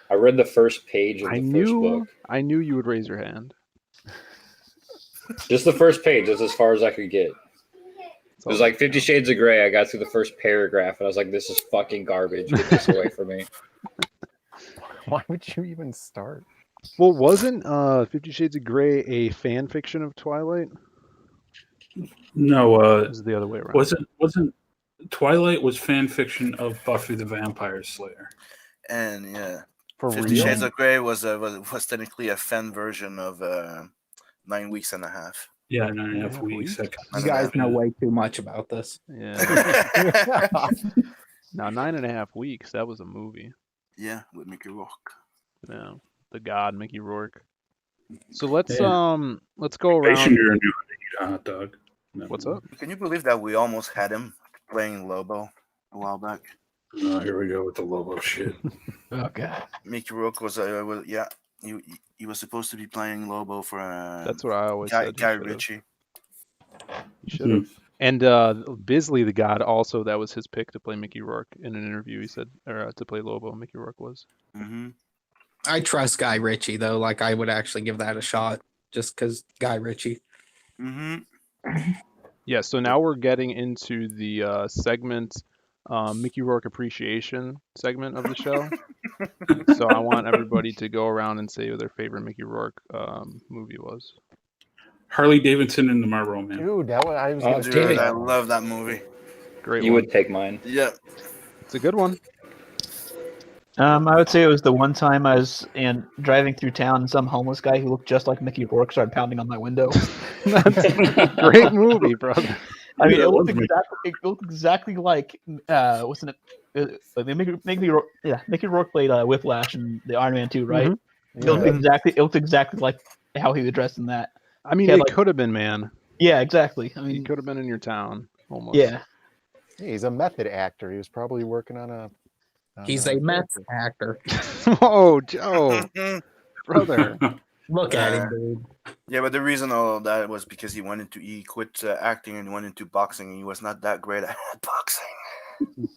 I read the first page of I the first book. knew you would raise your hand. Just the first page. That's as far as I could get. It's It was like 50 Shades of Grey. I got through the first paragraph, and I was like, this is fucking garbage. Get this away from me. Why would you even start? Well, wasn't 50 Shades of Grey a fan fiction of Twilight? No, Or was it the other way around? wasn't Twilight was fan fiction of Buffy the Vampire Slayer. And yeah, For 50 real? Shades of Grey was technically a fan version of 9 weeks and a half. Yeah, 9.5 9.5 weeks. weeks? You guys know way too much about this. Yeah. Now 9.5 weeks. That was a movie. Yeah, with Mickey Rourke. Yeah, the God Mickey Rourke. So let's Yeah. let's go Patient, around. you're a new hot dog. No. What's up? Can you believe that we almost had him playing Lobo a while back? Oh, here we go with the Lobo shit. Oh god. Mickey Rourke was he was supposed to be playing Lobo for That's what I always Guy said. Ritchie. You should have. And Bisley the God also, that was his pick to play Mickey Rourke in an interview. He said, or to play Lobo, Mickey Rourke was. Mm-hmm. I trust Guy Ritchie though. Like I would actually give that a shot just because Guy Ritchie. Mm-hmm. Yeah. So now we're getting into the segment, Mickey Rourke appreciation segment of the show. So I want everybody to go around and say what their favorite Mickey Rourke movie was. Harley Davidson and the Marlboro Man. Dude, that one I was Oh, gonna dude, say Dude, I that one. love that movie. Great You one. would take mine. Yeah. It's a good one. I would say it was the one time I was driving through town and some homeless guy who looked just like Mickey Rourke started pounding on my window. That's a great movie, brother. I mean, Yeah, it looked it was exactly like wasn't it? Mickey Rourke played Whiplash in the Iron Man 2, right? Mhm. It looked exactly like how he was dressed in that. I mean, Yeah, it like- could have been, man. Yeah, exactly. I He mean, could have been in your town, almost. yeah. Hey, he's a method actor. He was probably working on a. He's a meth actor. Whoa, Joe, brother. Look at him, dude. Yeah, but the reason all of that was because he quit acting and went into boxing, and he was not that great at boxing.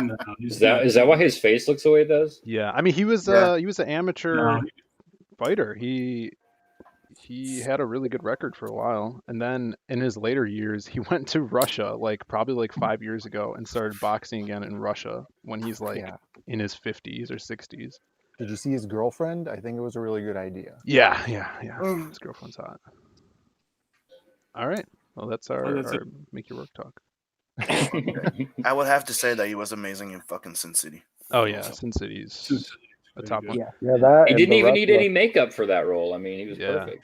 No, Is that why his face looks the way it does? Yeah, I mean he was Yeah. an amateur No. fighter. He had a really good record for a while, and then in his later years he went to Russia, like probably like 5 years ago, and started boxing again in Russia when he's like Yeah. in his 50s or 60s. Did you see his girlfriend? I think it was a really good idea. Yeah. Mm. His girlfriend's hot. All right. Well, that's our that's it. make your work talk. I would have to say that he was amazing in fucking Sin City. Oh yeah, Sin City's a top one. Yeah, that. He and didn't the even need wrestler. any makeup for that role. I mean, he was Yeah. perfect.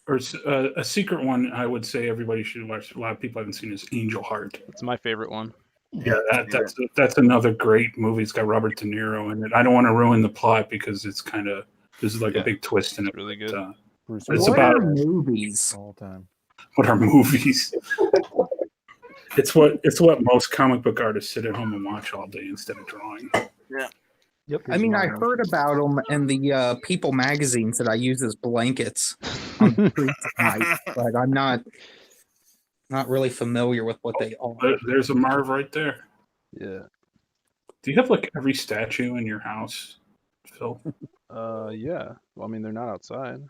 Or a secret one I would say everybody should watch. A lot of people haven't seen is Angel Heart. It's my favorite one. Yeah, that's another great movie. It's got Robert De Niro in it. I don't want to ruin the plot because it's kind of there's like a big twist in it. It's really good. Bruce It's Willis What about are movies? all the time. what are movies? It's what most comic book artists sit at home and watch all day instead of drawing. Yep. I mean, I heard about them in the People magazines that I use as blankets on the streets at night, but I'm not really familiar with what they are. There's a Marv right there. Yeah. Do you have like every statue in your house, Phil? Yeah. Well, I mean, they're not outside.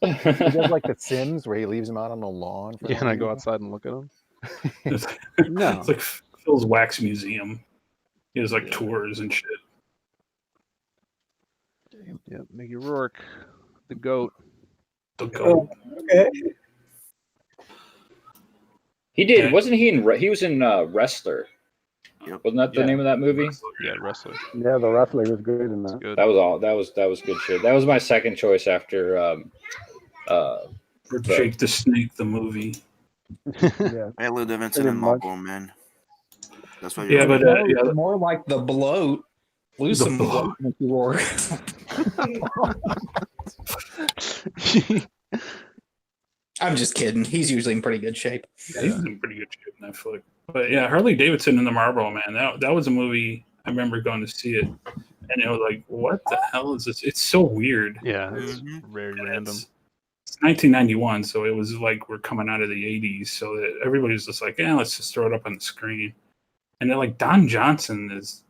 He does like the Sims where he leaves them out on the lawn. For Yeah, no and I go reason. outside and look at them. It's, No. it's like Phil's wax museum. He has like tours and shit. Yeah, Mickey Rourke, the GOAT. The goat. Okay. He did, Okay. wasn't he in? He was in Wrestler. Yep. Wasn't that the Yeah. name of that movie? Yeah, wrestler. Yeah, the wrestler was good in It's that. good. That was all. That was good shit. That was my second choice after. Or Jake the Snake, the movie. Yeah. Hey, Lou Davidson Pretty and much. Marlboro Man. That's what Yeah, you're but More like the bloat. Lose The some bloat. bloat, Mickey Rourke. I'm just kidding. He's usually in pretty good shape. he's in pretty good shape in that flick. But yeah, Harley Davidson and the Marlboro Man. That was a movie. I remember going to see it, and it was like, what the hell is this? It's so weird. Yeah, it's Mhm. very And random. It's 1991, so it was like we're coming out of the 80s, so that everybody's just like, yeah, let's just throw it up on the screen. And then like Don Johnson is,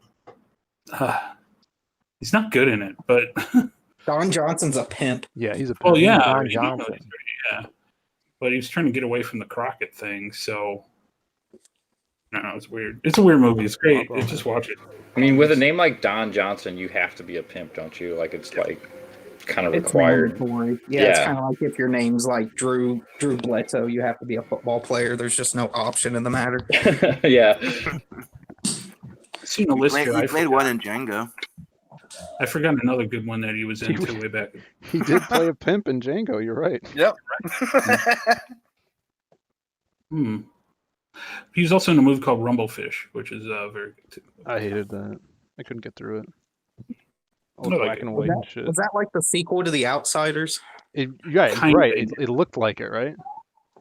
he's not good in it, but Don Johnson's a pimp. Yeah, he's a well, pimp. yeah, Don I mean, Johnson. yeah. But he was trying to get away from the Crockett thing, so no, it's weird. It's a weird movie. It's great. Just watch it. I mean, with a name like Don Johnson, you have to be a pimp, don't you? Like it's like kind of required. mandatory. Yeah, it's Yeah. kind of like if your name's like Drew Bledsoe, you have to be a football player. There's just no option in the matter. Yeah. I've seen a He list played, here. he I played one in Django. forgot another good one that he was into way back. He did play a pimp in Django. You're right. Yep. He was also in a movie called Rumblefish, which is very good too. I hated that. I couldn't get through it. All I like black it. and Was white and shit. that like the sequel to The Outsiders? Yeah, Kinda. right. It looked like it, right?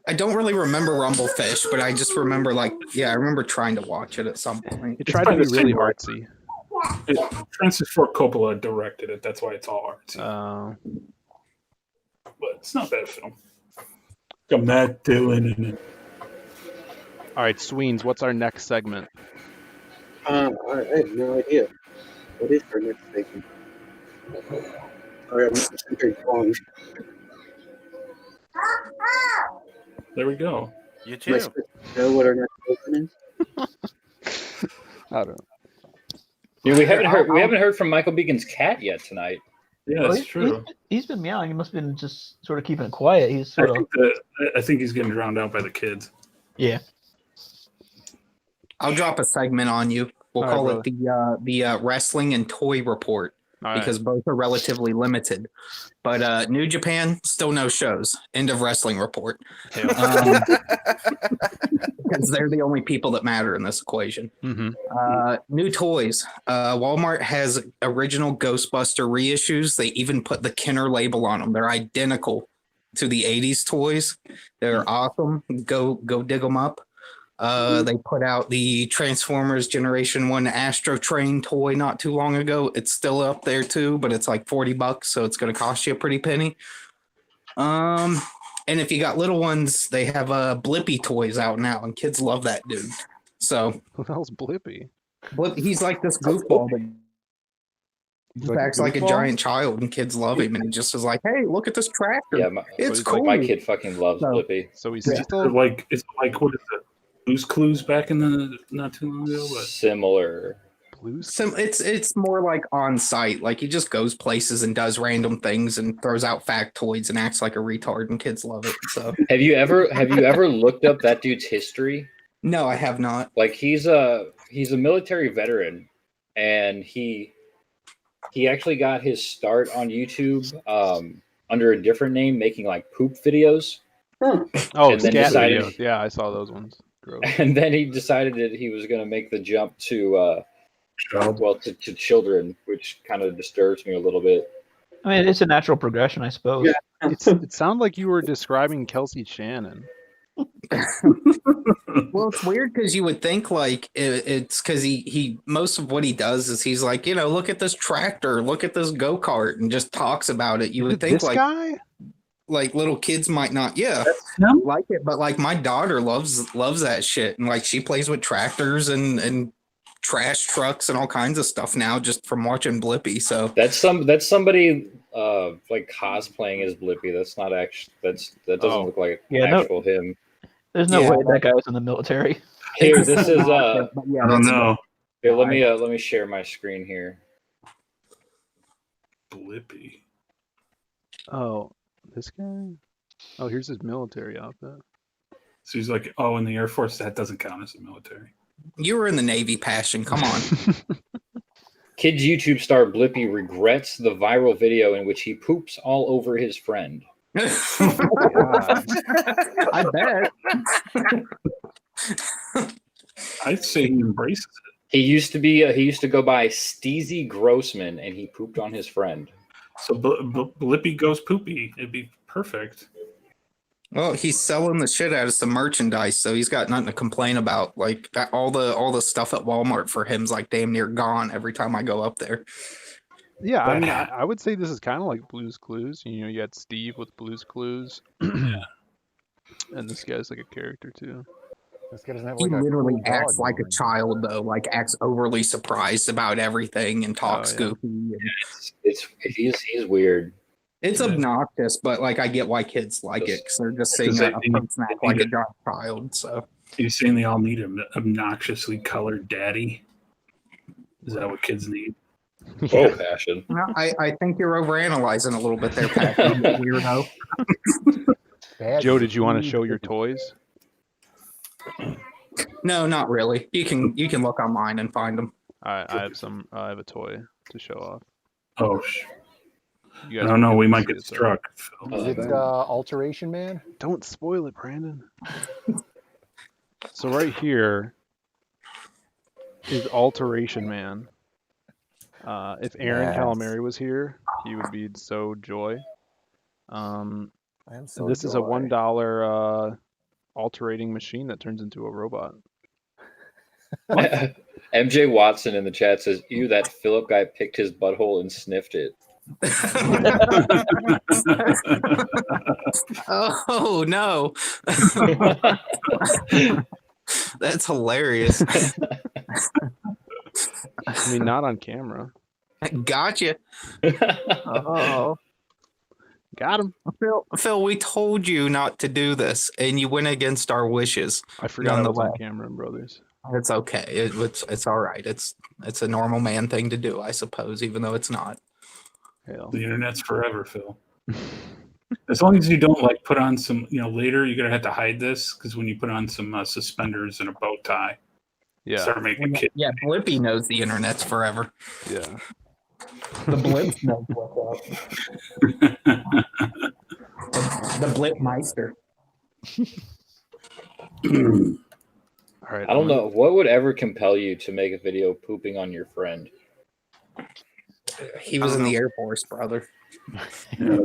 I don't really remember Rumblefish, but I just remember I remember trying to watch it at some point. It tried to by be the really same writer. artsy. Francis Ford Coppola directed it. That's why it's all artsy. But it's not a bad film. Got Matt Dillon in it. All right, Sweens, what's our next segment? I have no idea. What is our next segment? Sorry, I'm very wrong. There we go. You Am I too. supposed to know what our next segment is? I don't know. Yeah, we haven't heard from Michael Beacon's cat yet tonight. Yeah, Well, that's true. He's been meowing. He must have been just sort of keeping it quiet. He's sort of I think he's getting drowned out by the kids. yeah. I'll drop a segment on you. We'll All right, call it the wrestling and toy report All right. because both are relatively limited. But New Japan still no shows. End of wrestling report. Hell. Because they're the only people that matter in this equation. Mm-hmm. New toys. Walmart has original Ghostbuster reissues. They even put the Kenner label on them. They're identical to the 80s toys. They're awesome. Go dig them up. They put out the Transformers Generation 1 Astro Train toy not too long ago. It's still up there too, but it's like $40, so it's going to cost you a pretty penny. And if you got little ones, they have Blippy toys out now, and kids love that dude. So Who the hell's Blippy? But he's like this goofball that He's acts like a goofball? giant child, and kids love him. And he just is like, "Hey, look at this tractor! Yeah, it's he's cool." my kid fucking loves So- Blippi. So he's It's still like what is it? Blue's Clues back in the not too long ago, but Similar. blues. It's more like on site. Like he just goes places and does random things and throws out factoids and acts like a retard, and kids love it. So Have you ever looked up that dude's history? no, I have not. Like he's a military veteran, and he actually got his start on YouTube under a different name, making like poop videos. Oh, And then scat decided- videos. Yeah, I saw those ones. Gross. And then he decided that he was going to make the jump to to children, which kind of disturbs me a little bit. I mean, it's a natural progression, I suppose. Yeah. It sounded like you were describing Kelsey Shannon. Well, it's weird because you would think like it's because he most of what he does is he's like, look at this tractor, look at this go-kart, and just talks about it. You would think This like guy? little kids might not, him? like it, but like my daughter loves that shit, and like she plays with tractors and trash trucks and all kinds of stuff now just from watching Blippi. So That's somebody like cosplaying as Blippi. That's not actually that doesn't look like actual him. There's no Yeah. way that guy was in the military. Here, this is But yeah, I don't know. here, let me share my screen here. Blippi. Oh, this guy? Oh, here's his military outfit. So he's like, oh, in the Air Force, that doesn't count as the military. You were in the Navy, Passion. Come on. Kids YouTube star Blippi regrets the viral video in which he poops all over his friend. I bet. I'd say he embraces it. He used to go by Steezy Grossman, and he pooped on his friend. So Blippi goes poopy. It'd be perfect. Well, he's selling the shit out of some merchandise, so he's got nothing to complain about. Like all the stuff at Walmart for him's like damn near gone every time I go up there. Yeah, I mean, I would say this is kind of like Blue's Clues. You had Steve with Blue's Clues. And this guy's like a character, too. This guy doesn't have He like a literally cool acts dog like a going. child, though. Like acts overly surprised about everything and talks yeah. goofy. And He's weird. it's obnoxious, but like I get why kids like it because they're just seeing Because a they- person act like a giant child. So You're saying they all need an obnoxiously colored daddy? Is that what kids need? Oh, Passion. no, I think you're overanalyzing a little bit there, Pat. You weirdo. Bad Joe, did you want to Steve. show your toys? No, not really. You can look online and find them. I have a toy to show off. Oh, You I guys don't know. won't We get to might see get it, though. struck. Phil. Is it Alteration Man? Don't spoil it, Brandon. So right here is Alteration Man. If Aaron Yes. Calamari was here, he would be so joy. I am so This is a joy. $1 alterating machine that turns into a robot. MJ Watson in the chat says, "Ew, that Philip guy picked his butthole and sniffed it." Oh no. That's hilarious. I mean, not on camera. Gotcha. Oh, got him. Phil, we told you not to do this, and you went against our wishes. I forgot I was on Nonetheless. camera, brothers. It's okay. It's all right. It's a normal man thing to do, I suppose, even though it's not. Hell. The internet's forever, Phil. As long as you don't like put on some, later you're gonna have to hide this because when you put on some suspenders and a bow tie, Yeah, start making kids. Yeah, Blippi knows the internet's forever. yeah. The Blip knows what's up. The Blip Meister. All right. I don't know what would ever compel you to make a video pooping on your friend. He was in the Air Force, brother. Yeah,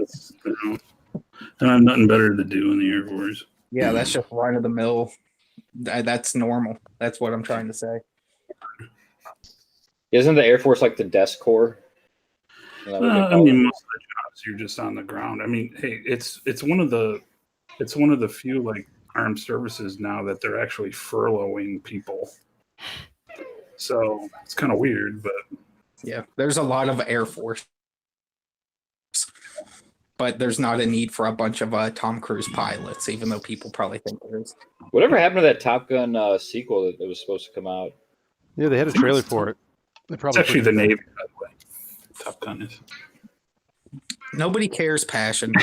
I have nothing better to do in the Air Force. Yeah, that's just run of the mill. That's normal. That's what I'm trying to say. Isn't the Air Force like the desk corps? Isn't that what they I call mean, it? most of the jobs you're just on the ground. I mean, hey, it's one of the few like armed services now that they're actually furloughing people. So it's kind of weird, but Yeah, there's a lot of Air Force, but there's not a need for a bunch of Tom Cruise pilots, even though people probably think there is. Whatever happened to that Top Gun sequel that was supposed to come out? Yeah, they had a trailer for it. They it's probably actually put the it back. Navy, by the way. Top Gun is. Nobody cares, Passion.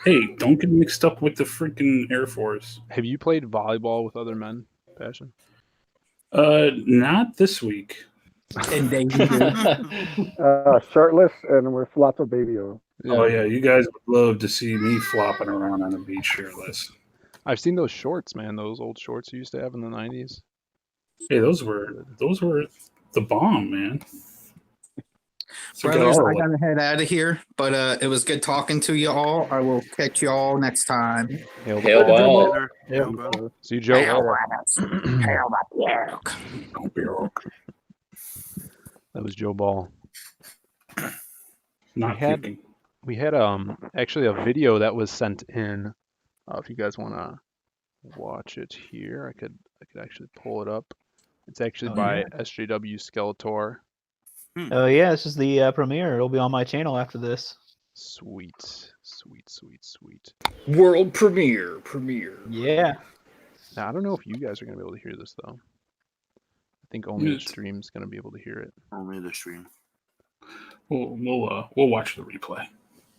Hey, don't get mixed up with the freaking Air Force. Have you played volleyball with other men, Passion? Not this week. And Davey did. Shirtless and with lots of baby oil. Oh yeah, you guys would love to see me flopping around on the beach shirtless. I've seen those shorts, man. Those old shorts you used to have in the 90s. Hey, those were the bomb, man. So Brothers, I gotta head out of here, but it was good talking to you all. I will catch you all next time. Hail Hail ball. Yeah. See you, Joe. That was Joe Ball. Not had- puking. We had actually a video that was sent in. If you guys want to watch it here, I could actually pull it up. It's actually by SJW Skeletor. Oh yeah, this is the premiere. It'll be on my channel after this. Sweet, sweet, sweet, sweet. World premiere. Yeah. Now I don't know if you guys are gonna be able to hear this though. I think only the stream's gonna be able to hear it. Only the stream. We'll watch the replay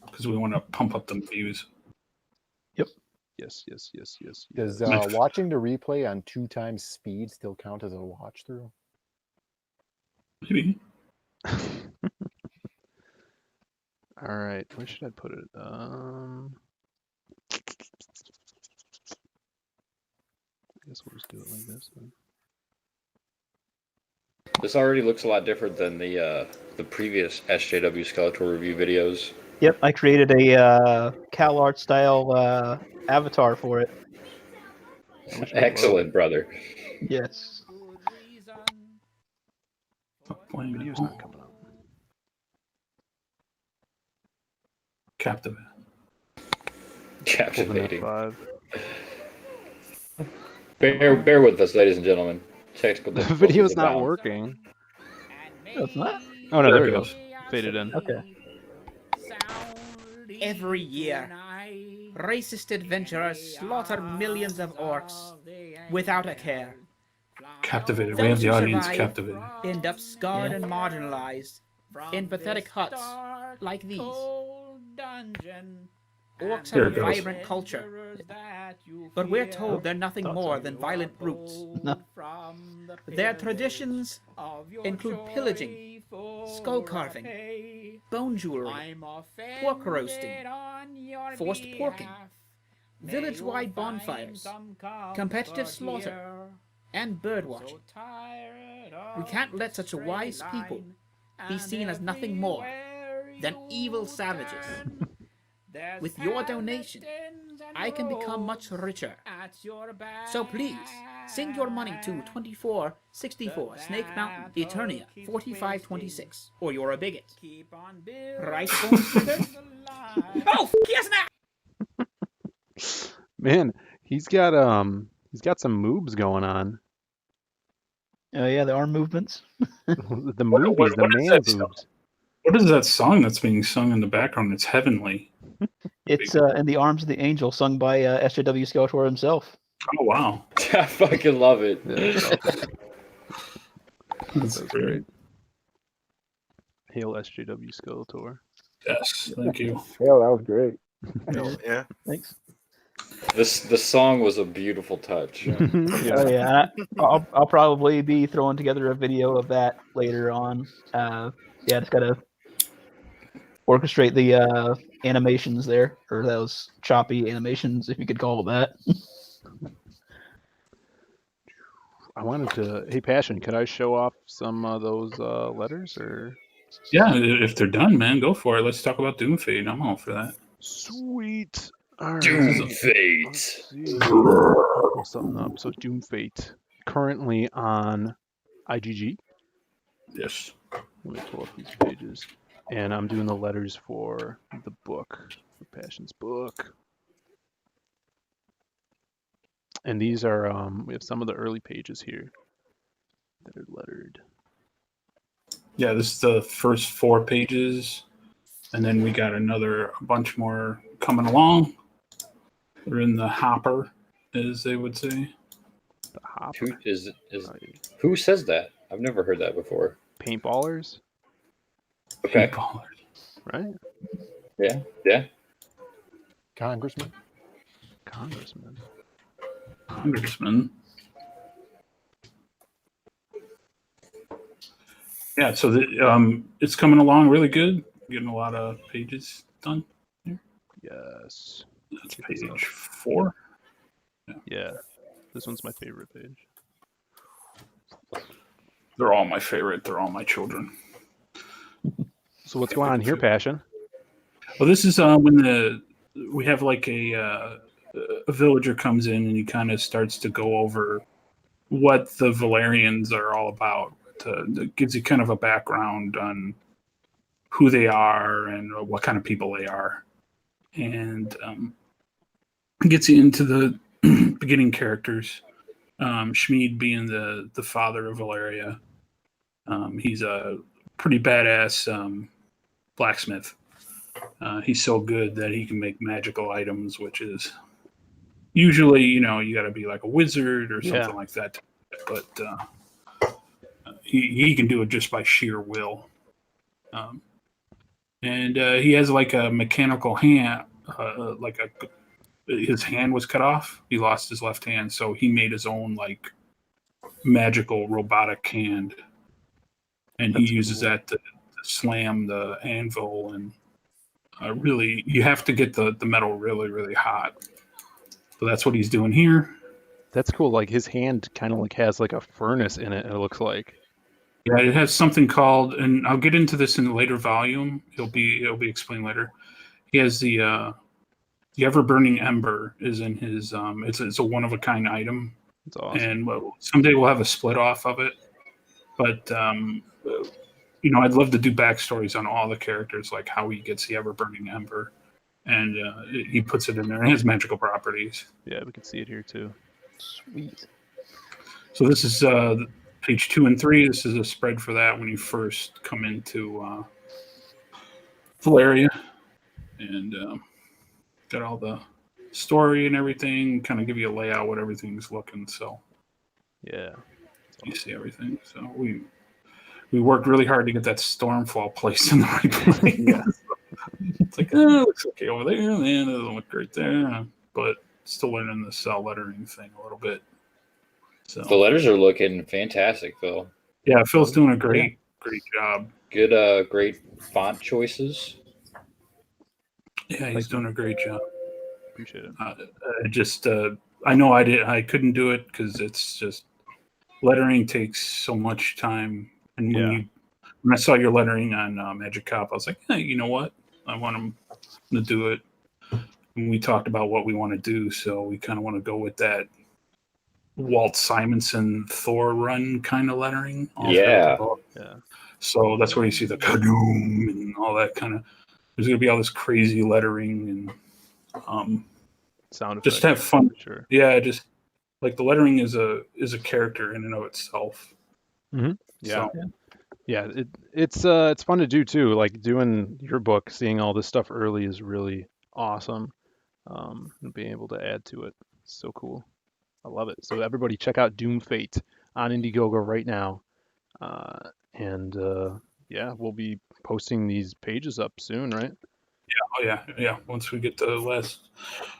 because we want to pump up them views. Yes. Does watching the replay on 2x speed still count as a watch through? Maybe. All right, where should I put it? I guess we'll just do it like this then. This already looks a lot different than the previous SJW Skeletor review videos. Yep, I created a CalArt style avatar for it. Excellent, brother. Yes. Video's not coming up. Captivating. F5. Bear with us, ladies and gentlemen. Technical The difficulties video's not abound. working. No, it's not. Oh no, there it There it goes. Faded in. Okay. Every year, racist adventurers slaughter millions of orcs without a care. Captivated. We have the Those who audience survive captivated. End up scarred and marginalized in pathetic huts like these. Orcs Here have it a goes. vibrant culture, but we're told they're nothing more than violent brutes. No. Their traditions include pillaging, skull carving, bone jewelry, pork roasting, forced porking, village-wide bonfires, competitive slaughter, and birdwatching. We can't let such a wise people be seen as nothing more than evil savages. With your donation, I can become much richer. So please, send your money to 2464 Snake Mountain, Eternia, 4526, or you're a bigot. Right, Bone Sugar? Oh, yes, now! Man, he's got some moves going on. Oh yeah, the arm movements. The movies, the what is man that moves. What is that song that's being sung in the background? It's heavenly. It's In the Arms of the Angel, sung by SJW Skeletor himself. Oh wow, I fucking love it. that's great. Hail SJW Skeletor. Yes, thank you. Yeah, that was great. Yeah. Thanks. The song was a beautiful touch. Oh yeah, I'll probably be throwing together a video of that later on. Just gotta orchestrate the animations there, or those choppy animations, if you could call it that. I wanted to. Hey, Passion, could I show off some of those letters, or? Yeah, if they're done, man, go for it. Let's talk about Doomfate. I'm all for that. Sweet. All right. Doomfate. Let's see. Pull something up. So Doomfate, currently on IGG. Yes. Let me pull up these pages, and I'm doing the letters for the book, for Passion's book. And these are we have some of the early pages here. lettered. Yeah, this is the first 4 pages, and then we got a bunch more coming along. They're in the hopper, as they would say. The hopper. Who says that? I've never heard that before. Paintballers, Okay. Paintballers. right? Yeah. Congressman. Congressman. Yeah, so it's coming along really good. Getting a lot of pages done here. Yes. That's page 4. Yeah. This one's my favorite page. They're all my favorite. They're all my children. So what's going on here, Passion? Well, this is when we have like a villager comes in and he kind of starts to go over what the Valerians are all about. It gives you kind of a background on who they are and what kind of people they are, and gets you into the beginning characters. Schmied being the father of Valeria. He's a pretty badass blacksmith. He's so good that he can make magical items, which is usually, you got to be like a wizard or something like that. But he can do it just by sheer will. And he has like a mechanical hand, his hand was cut off. He lost his left hand, so he made his own like magical robotic hand, and he uses that to slam the anvil. And really, you have to get the metal really, really hot. So that's what he's doing here. That's cool. Like his hand kind of like has like a furnace in it. It looks like. Yeah, it has something called, and I'll get into this in a later volume. It'll be explained later. He has the ever burning ember is in his. It's a one of a kind item. That's awesome. And someday we'll have a split off of it. But I'd love to do backstories on all the characters, like how he gets the ever burning ember, and he puts it in there. It has magical properties. Yeah, we can see it here too. Sweet. So this is page 2 and 3. This is a spread for that when you first come into Valeria, and got all the story and everything. Kind of give you a layout what everything's looking. So yeah, you see everything. So we worked really hard to get that Stormfall placed in the right place. Yeah. It's like, it looks okay over there, and it doesn't look great there, but still learning the cell lettering thing a little bit. So the letters are looking fantastic, Phil. Yeah, Phil's doing a great job. Good, great font choices. Yeah, he's doing a great job. Appreciate it. I know I couldn't do it because it's just lettering takes so much time. And when I saw your lettering on Magic Cop, I was like, hey, you know what? I want him to do it. And we talked about what we want to do, so we kind of want to go with that Walt Simonson Thor run kind of lettering. Yeah. So that's where you see the kadoom and all that kind of. There's going to be all this crazy lettering and sound effects. Just have fun. Sure. Yeah, just like the lettering is a character in and of itself. Mm-hmm. Yeah. So, yeah, it's fun to do too. Like doing your book, seeing all this stuff early is really awesome. And being able to add to it, it's so cool. I love it. So everybody, check out DOOMFATE on Indiegogo right now, and we'll be posting these pages up soon, right? Yeah. Once we get the last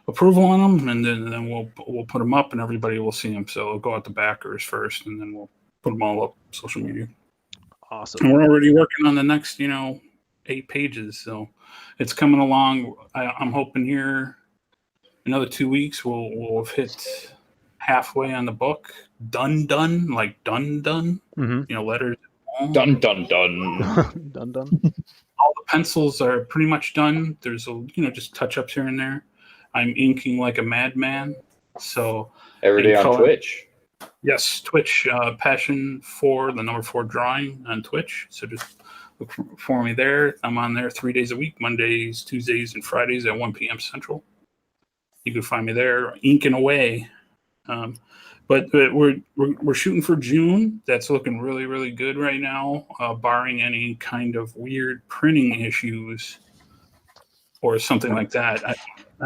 approval on them, and then we'll put them up, and everybody will see them. So it'll go out to backers first, and then we'll put them all up social media. Awesome. And we're already working on the next, 8 pages, so it's coming along. I'm hoping here another 2 weeks we'll have hit halfway on the book. Done, like done. Mm-hmm. Letters. Done. Done. All the pencils are pretty much done. There's just touch-ups here and there. I'm inking like a madman. So every day on Twitch. Yes, Twitch, Passion 4, the number 4 drawing on Twitch. So just look for me there. I'm on there 3 days a week, Mondays, Tuesdays, and Fridays at 1 p.m. Central. You can find me there inking away. But we're shooting for June. That's looking really, really good right now, barring any kind of weird printing issues or something like that. I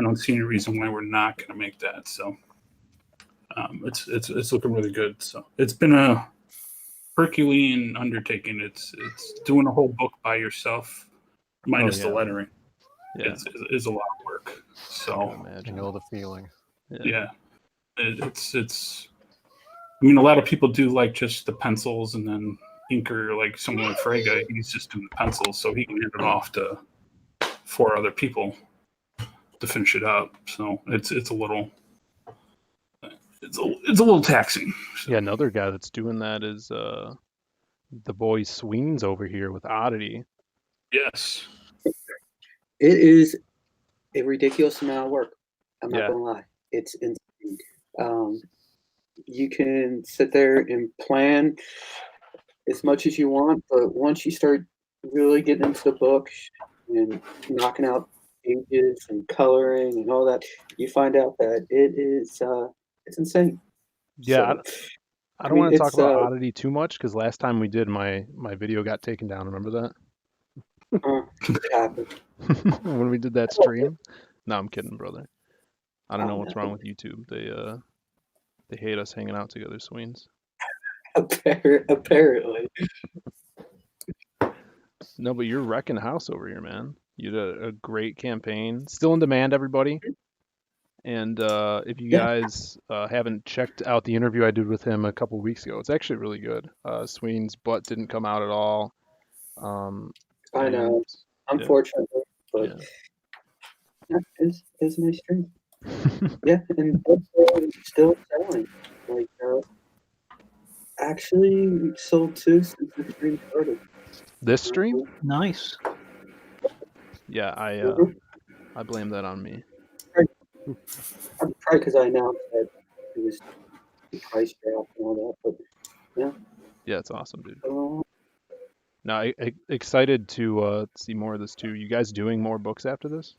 don't see any reason why we're not going to make that. So it's looking really good. So it's been a Herculean undertaking. It's doing a whole book by yourself, minus the lettering. Yeah. It's a lot of work. So I know the feeling. yeah, it's. I mean, a lot of people do like just the pencils and then inker, like someone like Frege. He's just doing the pencils, so he can hand it off to 4 other people to finish it up. So it's a little taxing. Yeah, another guy that's doing that is the boy Sweens over here with Oddity. Yes. It is a ridiculous amount of work. I'm not Yeah. gonna lie. It's insane. You can sit there and plan as much as you want, but once you start really getting into the book and knocking out pages and coloring and all that, you find out that it is it's insane. Yeah, So, I don't want to talk it's, about Oddity too much because last time we did, my video got taken down. Remember that? it happened. When we did that stream? No, I'm kidding, brother. I don't know what's no. wrong with YouTube. They hate us hanging out together, Sweens. Apparently. No, but you're wrecking house over here, man. You did a great campaign. Still in demand, everybody. And if you guys haven't checked out the interview I did with him a couple weeks ago, it's actually really good. Sween's butt didn't come out at all. I know, unfortunately, but it's a nice stream. Yeah, and still selling. Like, actually, we sold 2 since the stream started. This stream? Nice. Yeah, I blame that on me. Probably because I announced that it was the price drop and all that, but yeah. Yeah, it's awesome, dude. No, I excited to see more of this too. You guys doing more books after this?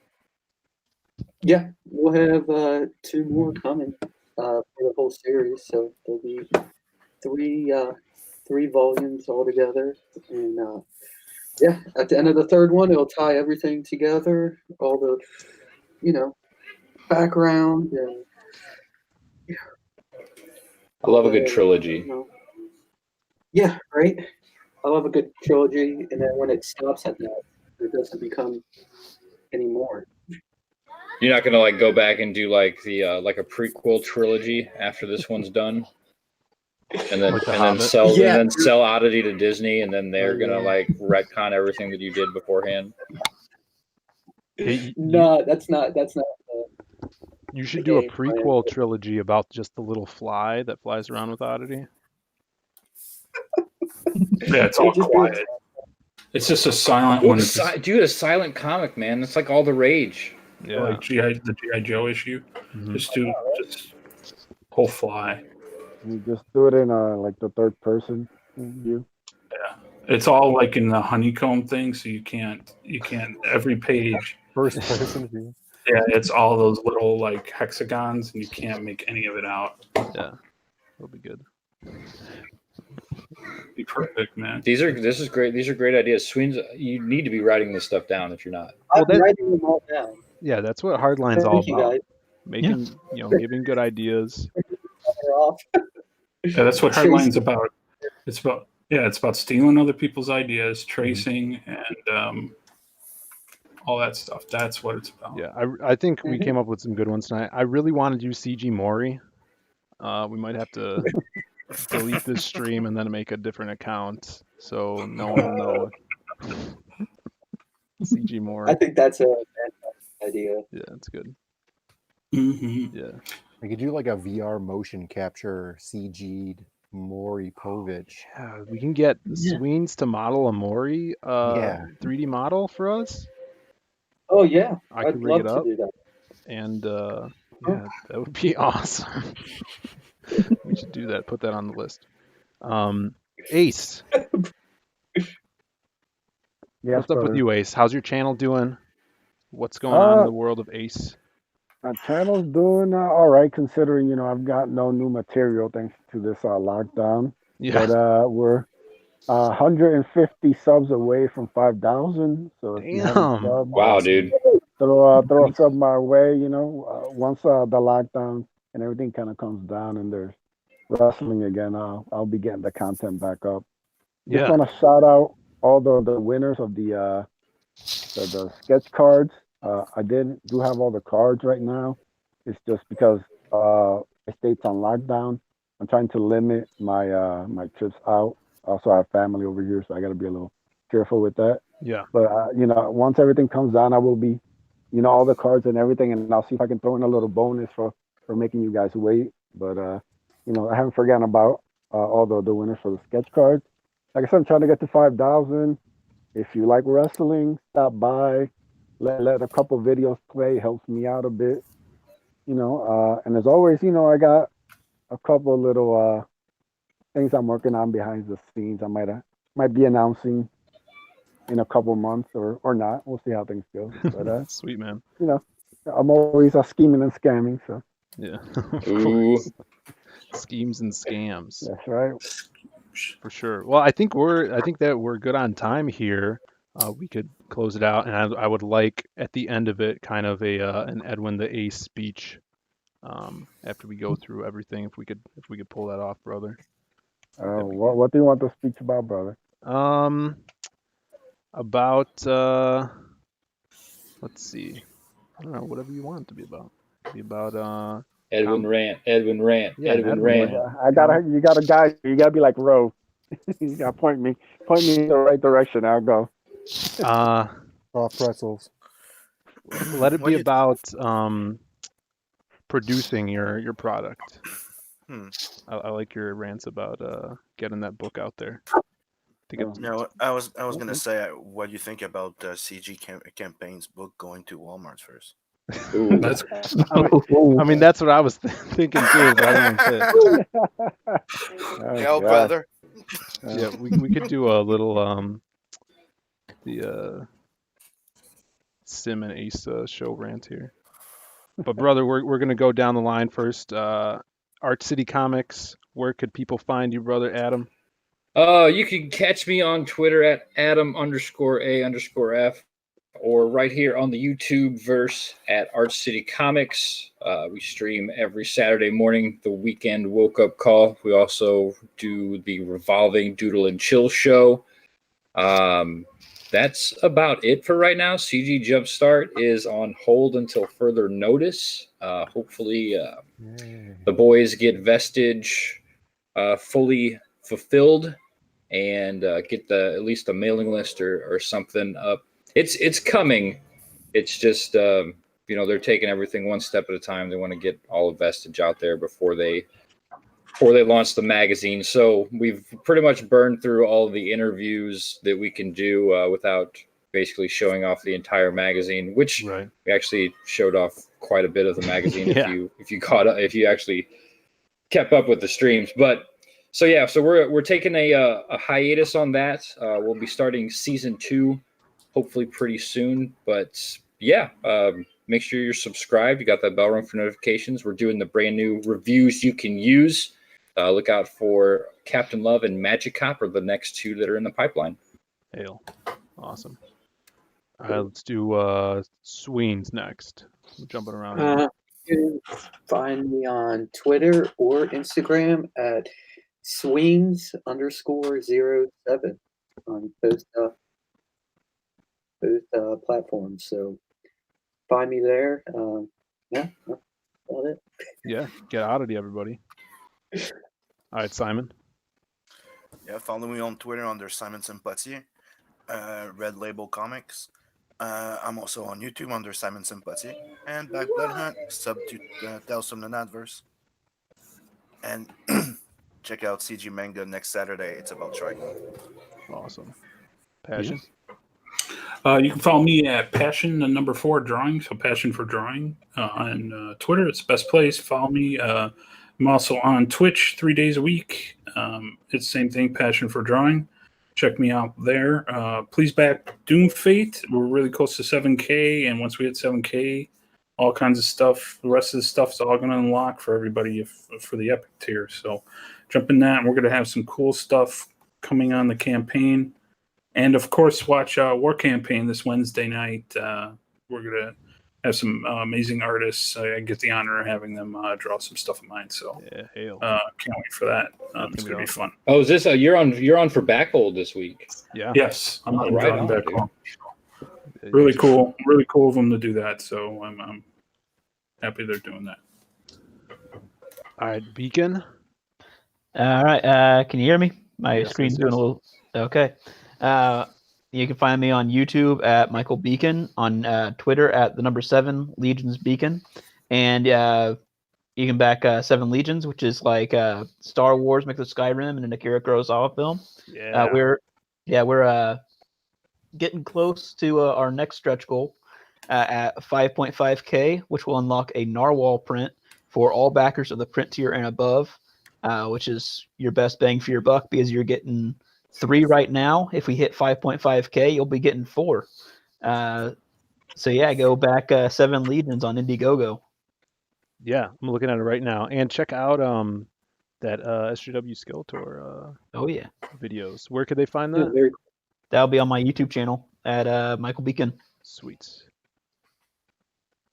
Yeah, we'll have 2 more coming for the whole series, so there'll be 3 volumes altogether, and yeah, at the end of the 3rd one, it'll tie everything together, all the background and. I love a good trilogy. Yeah, right. I love a good trilogy, and then when it stops at that, it doesn't become any more. You're not gonna like go back and do like the like a prequel trilogy after this one's done, and then sell Oddity to Disney, and then they're gonna like retcon everything that you did beforehand. No, that's not. You should do a prequel trilogy about just the little fly that flies around with Oddity. Yeah, it's all quiet. It's just a silent one. Dude, a silent comic, man. It's like all the rage. Yeah, like the G.I. Joe issue. Mm-hmm. Just whole fly. You just do it in like the 3rd person view. Yeah, it's all like in the honeycomb thing, so you can't every page. 1st person view. Yeah, it's all those little like hexagons, and you can't make any of it out. Yeah, it'll be good. Be perfect, man. This is great. These are great ideas. Sweens, you need to be writing this stuff down if you're not. I'm writing them all down. Yeah, that's what Hardline's all about. Guys. Making giving good ideas. Yeah, that's what Hardline's about. It's about stealing other people's ideas, tracing, and all that stuff. That's what it's about. Yeah, I think we came up with some good ones tonight. I really want to do CG Mori. We might have to delete this stream and then make a different account so no one will know. CG Mori. I think that's a fantastic idea. Yeah, that's good. Mm-hmm. Yeah. I could do like a VR motion capture CG'd Maury Povich. Yeah, we can get Sweens to model a Maury 3D model for us. Oh yeah, I'd love it to up. do that. And yeah, that would be awesome. We should do that. Put that on the list. Ace. Yes, What's up with brother. you, Ace? How's your channel doing? What's going on in the world of Ace? My channel's doing all right, considering I've got no new material thanks to this lockdown. Yeah. But we're 150 subs away from 5,000. So if you haven't Damn. subbed, Wow, dude. throw a sub my way. Once the lockdown and everything kind of comes down and there's wrestling again, I'll be getting the content back up. Just Yeah. want to shout out all the winners of the sketch cards. I do have all the cards right now. It's just because the state's on lockdown. I'm trying to limit my my trips out. Also, I have family over here, so I got to be a little careful with that. Yeah. But once everything comes down, I will be, all the cards and everything, and I'll see if I can throw in a little bonus for making you guys wait. But I haven't forgotten about all the winners for the sketch cards. Like I said, I'm trying to get to 5,000. If you like wrestling, stop by. Let a couple videos play. Helps me out a bit. And as always, I got a couple little things I'm working on behind the scenes. I might be announcing in a couple months or not. We'll see how things go. But Sweet, man. I'm always scheming and scamming. So Yeah. Of Ooh. course. Schemes and scams. that's right. For sure. Well, I think that we're good on time here. We could close it out, and I would like at the end of it kind of an Edwin the Ace speech. After we go through everything, if we could pull that off, brother. What do you want the speech about, brother? About let's see. I don't know, whatever you want it to be about. Be about Edwin Rant. Edwin Rant. Yeah, Edwin Edwin Rant. Rant. You got a guy. You gotta be like Ro. You gotta point me in the right direction. I'll go. Soft pretzels. Let it be about producing your product. I like your rants about getting that book out there. No, I was gonna say, what do you think about CG campaign's book going to Walmart first? Ooh. That's I mean, that's what I was thinking too. But I didn't say Yo, brother. Yeah, we could do a little the Sim and Ace show rant here. But brother, we're gonna go down the line first. Art City Comics. Where could people find you, brother Adam? You can catch me on Twitter at Adam_A_F, or right here on the YouTube verse at Art City Comics. We stream every Saturday morning, the weekend woke up call. We also do the revolving Doodle and Chill show. That's about it for right now. CG Jumpstart is on hold until further notice. Hopefully, the boys get Vestige fully fulfilled and get at least a mailing list or something up. It's coming. It's just they're taking everything one step at a time. They want to get all of Vestige out there before they launch the magazine. So we've pretty much burned through all of the interviews that we can do without basically showing off the entire magazine, which we actually showed off quite a bit of the magazine if you actually kept up with the streams. But so we're taking a hiatus on that. We'll be starting season 2 hopefully pretty soon. But make sure you're subscribed. You got that bell rung for notifications. We're doing the brand new reviews you can use. Look out for Captain Love and Magic Cop are the next 2 that are in the pipeline. Hail. Awesome. All right, let's do Sweens next. We're jumping around. You can find me on Twitter or Instagram at Sweens_07 on both platforms. So find me there. That's about it. Yeah, get oddity, everybody. All right, Simon. Yeah, follow me on Twitter under Simon Sympathy, Red Label Comics. I'm also on YouTube under Simon Sympathy, and back BLOODHUNT, sub to Tales from the Nadverse. And check out CG Manga next Saturday. It's about Trigon. Awesome. Passion. You can follow me at Passion 4 Drawing, so Passion for Drawing on Twitter. It's the best place. Follow me. I'm also on Twitch 3 days a week. It's the same thing, Passion for Drawing. Check me out there. Please back DOOMFATE. We're really close to 7K, and once we hit 7K, all kinds of stuff. The rest of the stuff's all going to unlock for everybody for the Epic tier. So jump in that, and we're going to have some cool stuff coming on the campaign. And, of course, watch War Campaign this Wednesday night. We're going to have some amazing artists. I get the honor of having them draw some stuff of mine. So can't wait for that. It's going to be fun. Oh, is this you're on for Backhold this week? Yeah. Yes, I'm on right on, back dude. home. Really cool of them to do that. So I'm happy they're doing that. All right, Beacon. All right. Can you hear me? My Yes, screen's yes, doing yes. a little. Okay. You can find me on YouTube at Michael Beacon, on Twitter at the number 7 Legions Beacon, and you can back 7 Legions, which is like Star Wars mixed with Skyrim and an Akira Kurosawa film. Yeah. We're getting close to our next stretch goal at 5.5K, which will unlock a Narwhal print for all backers of the print tier and above, which is your best bang for your buck because you're getting 3 right now. If we hit 5.5K, you'll be getting 4. So yeah, go back 7 Legions on Indiegogo. Yeah, I'm looking at it right now. And check out that SJW Skeletor Oh yeah, videos. Where could they find Yeah, that? very that'll be on my YouTube channel at Michael Beacon. Sweet.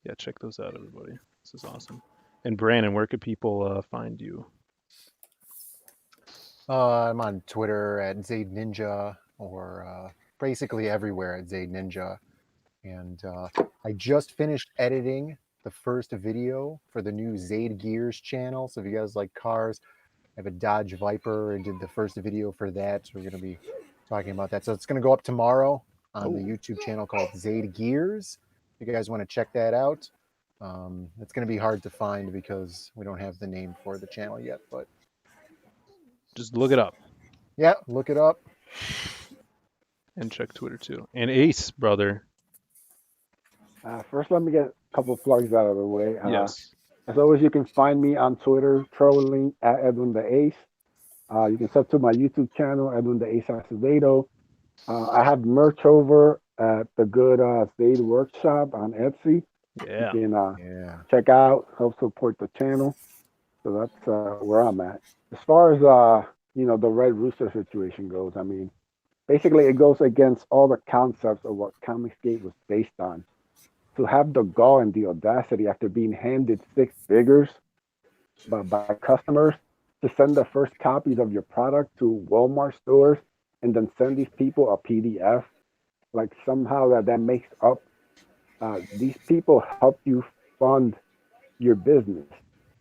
Yeah, check those out, everybody. This is awesome. And Brandon, where could people find you? I'm on Twitter at Zaid Ninja, or basically everywhere at Zaid Ninja. And I just finished editing the first video for the new Zaid Gears channel. So if you guys like cars, I have a Dodge Viper and did the first video for that. So we're going to be talking about that. So it's going to go up tomorrow on the YouTube channel called Zaid Gears. If you guys want to check that out. It's going to be hard to find because we don't have the name for the channel yet, but Just look it up yeah, look it up. and check Twitter too. And Ace, brother. First, let me get a couple of plugs out of the way. Yes. As always, you can find me on Twitter, trolling at Edwin the Ace. You can sub to my YouTube channel, Edwin the Ace Acevedo. I have merch over at the good Zaid Workshop on Etsy. Yeah. You can check out, help support the channel. So that's where I'm at. As far as the Red Rooster situation goes, I mean, basically it goes against all the concepts of what Comicsgate was based on. To have the gall and the audacity after being handed 6 figures by customers to send the first copies of your product to Walmart stores and then send these people a PDF, like somehow that makes up. These people help you fund your business,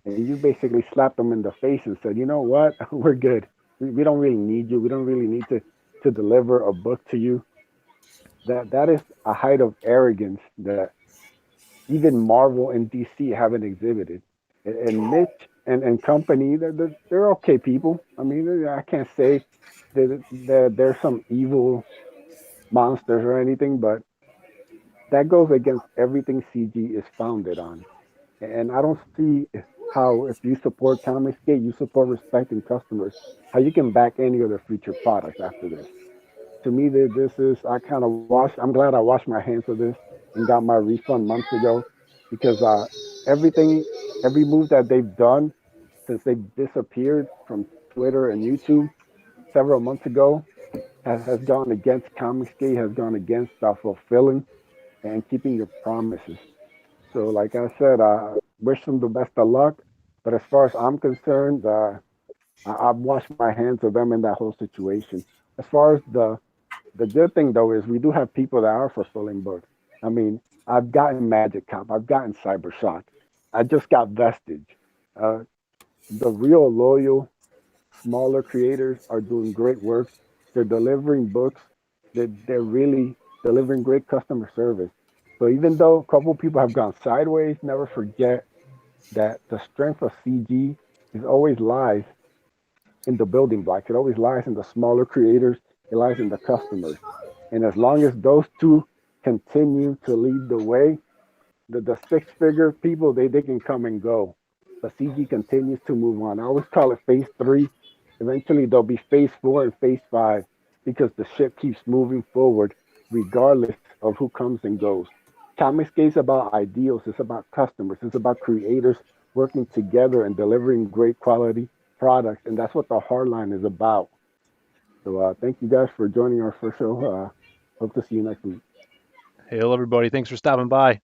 and you basically slap them in the face and said, you know what, we're good. We don't really need you. We don't really need to deliver a book to you. That is a height of arrogance that even Marvel and DC haven't exhibited. And Mitch and company, they're okay people. I mean, I can't say that they're some evil monsters or anything, but that goes against everything CG is founded on. And I don't see how, if you support Comicsgate, you support respecting customers, how you can back any of their future products after this. To me, this is, I'm glad I washed my hands of this and got my refund months ago, because every move that they've done since they disappeared from Twitter and YouTube several months ago has gone against Comicsgate, has gone against fulfilling and keeping your promises. So like I said, I wish them the best of luck. But as far as I'm concerned, I've washed my hands of them in that whole situation. As far as the good thing, though, is we do have people that are fulfilling books. I mean, I've gotten Magic Cop. I've gotten Cybershock. I just got Vestige. The real loyal, smaller creators are doing great work. They're delivering books. They're really delivering great customer service. So even though a couple people have gone sideways, never forget that the strength of CG is always lies in the building blocks. It always lies in the smaller creators. It lies in the customers. And as long as those two continue to lead the way, the 6-figure people, they can come and go. But CG continues to move on. I always call it phase 3. Eventually there'll be phase 4 and phase 5, because the ship keeps moving forward regardless of who comes and goes. Comicscape is about ideals. It's about customers. It's about creators working together and delivering great quality products, and that's what the Hardline is about. So thank you guys for joining our first show. Hope to see you next week. Hail, everybody. Thanks for stopping by.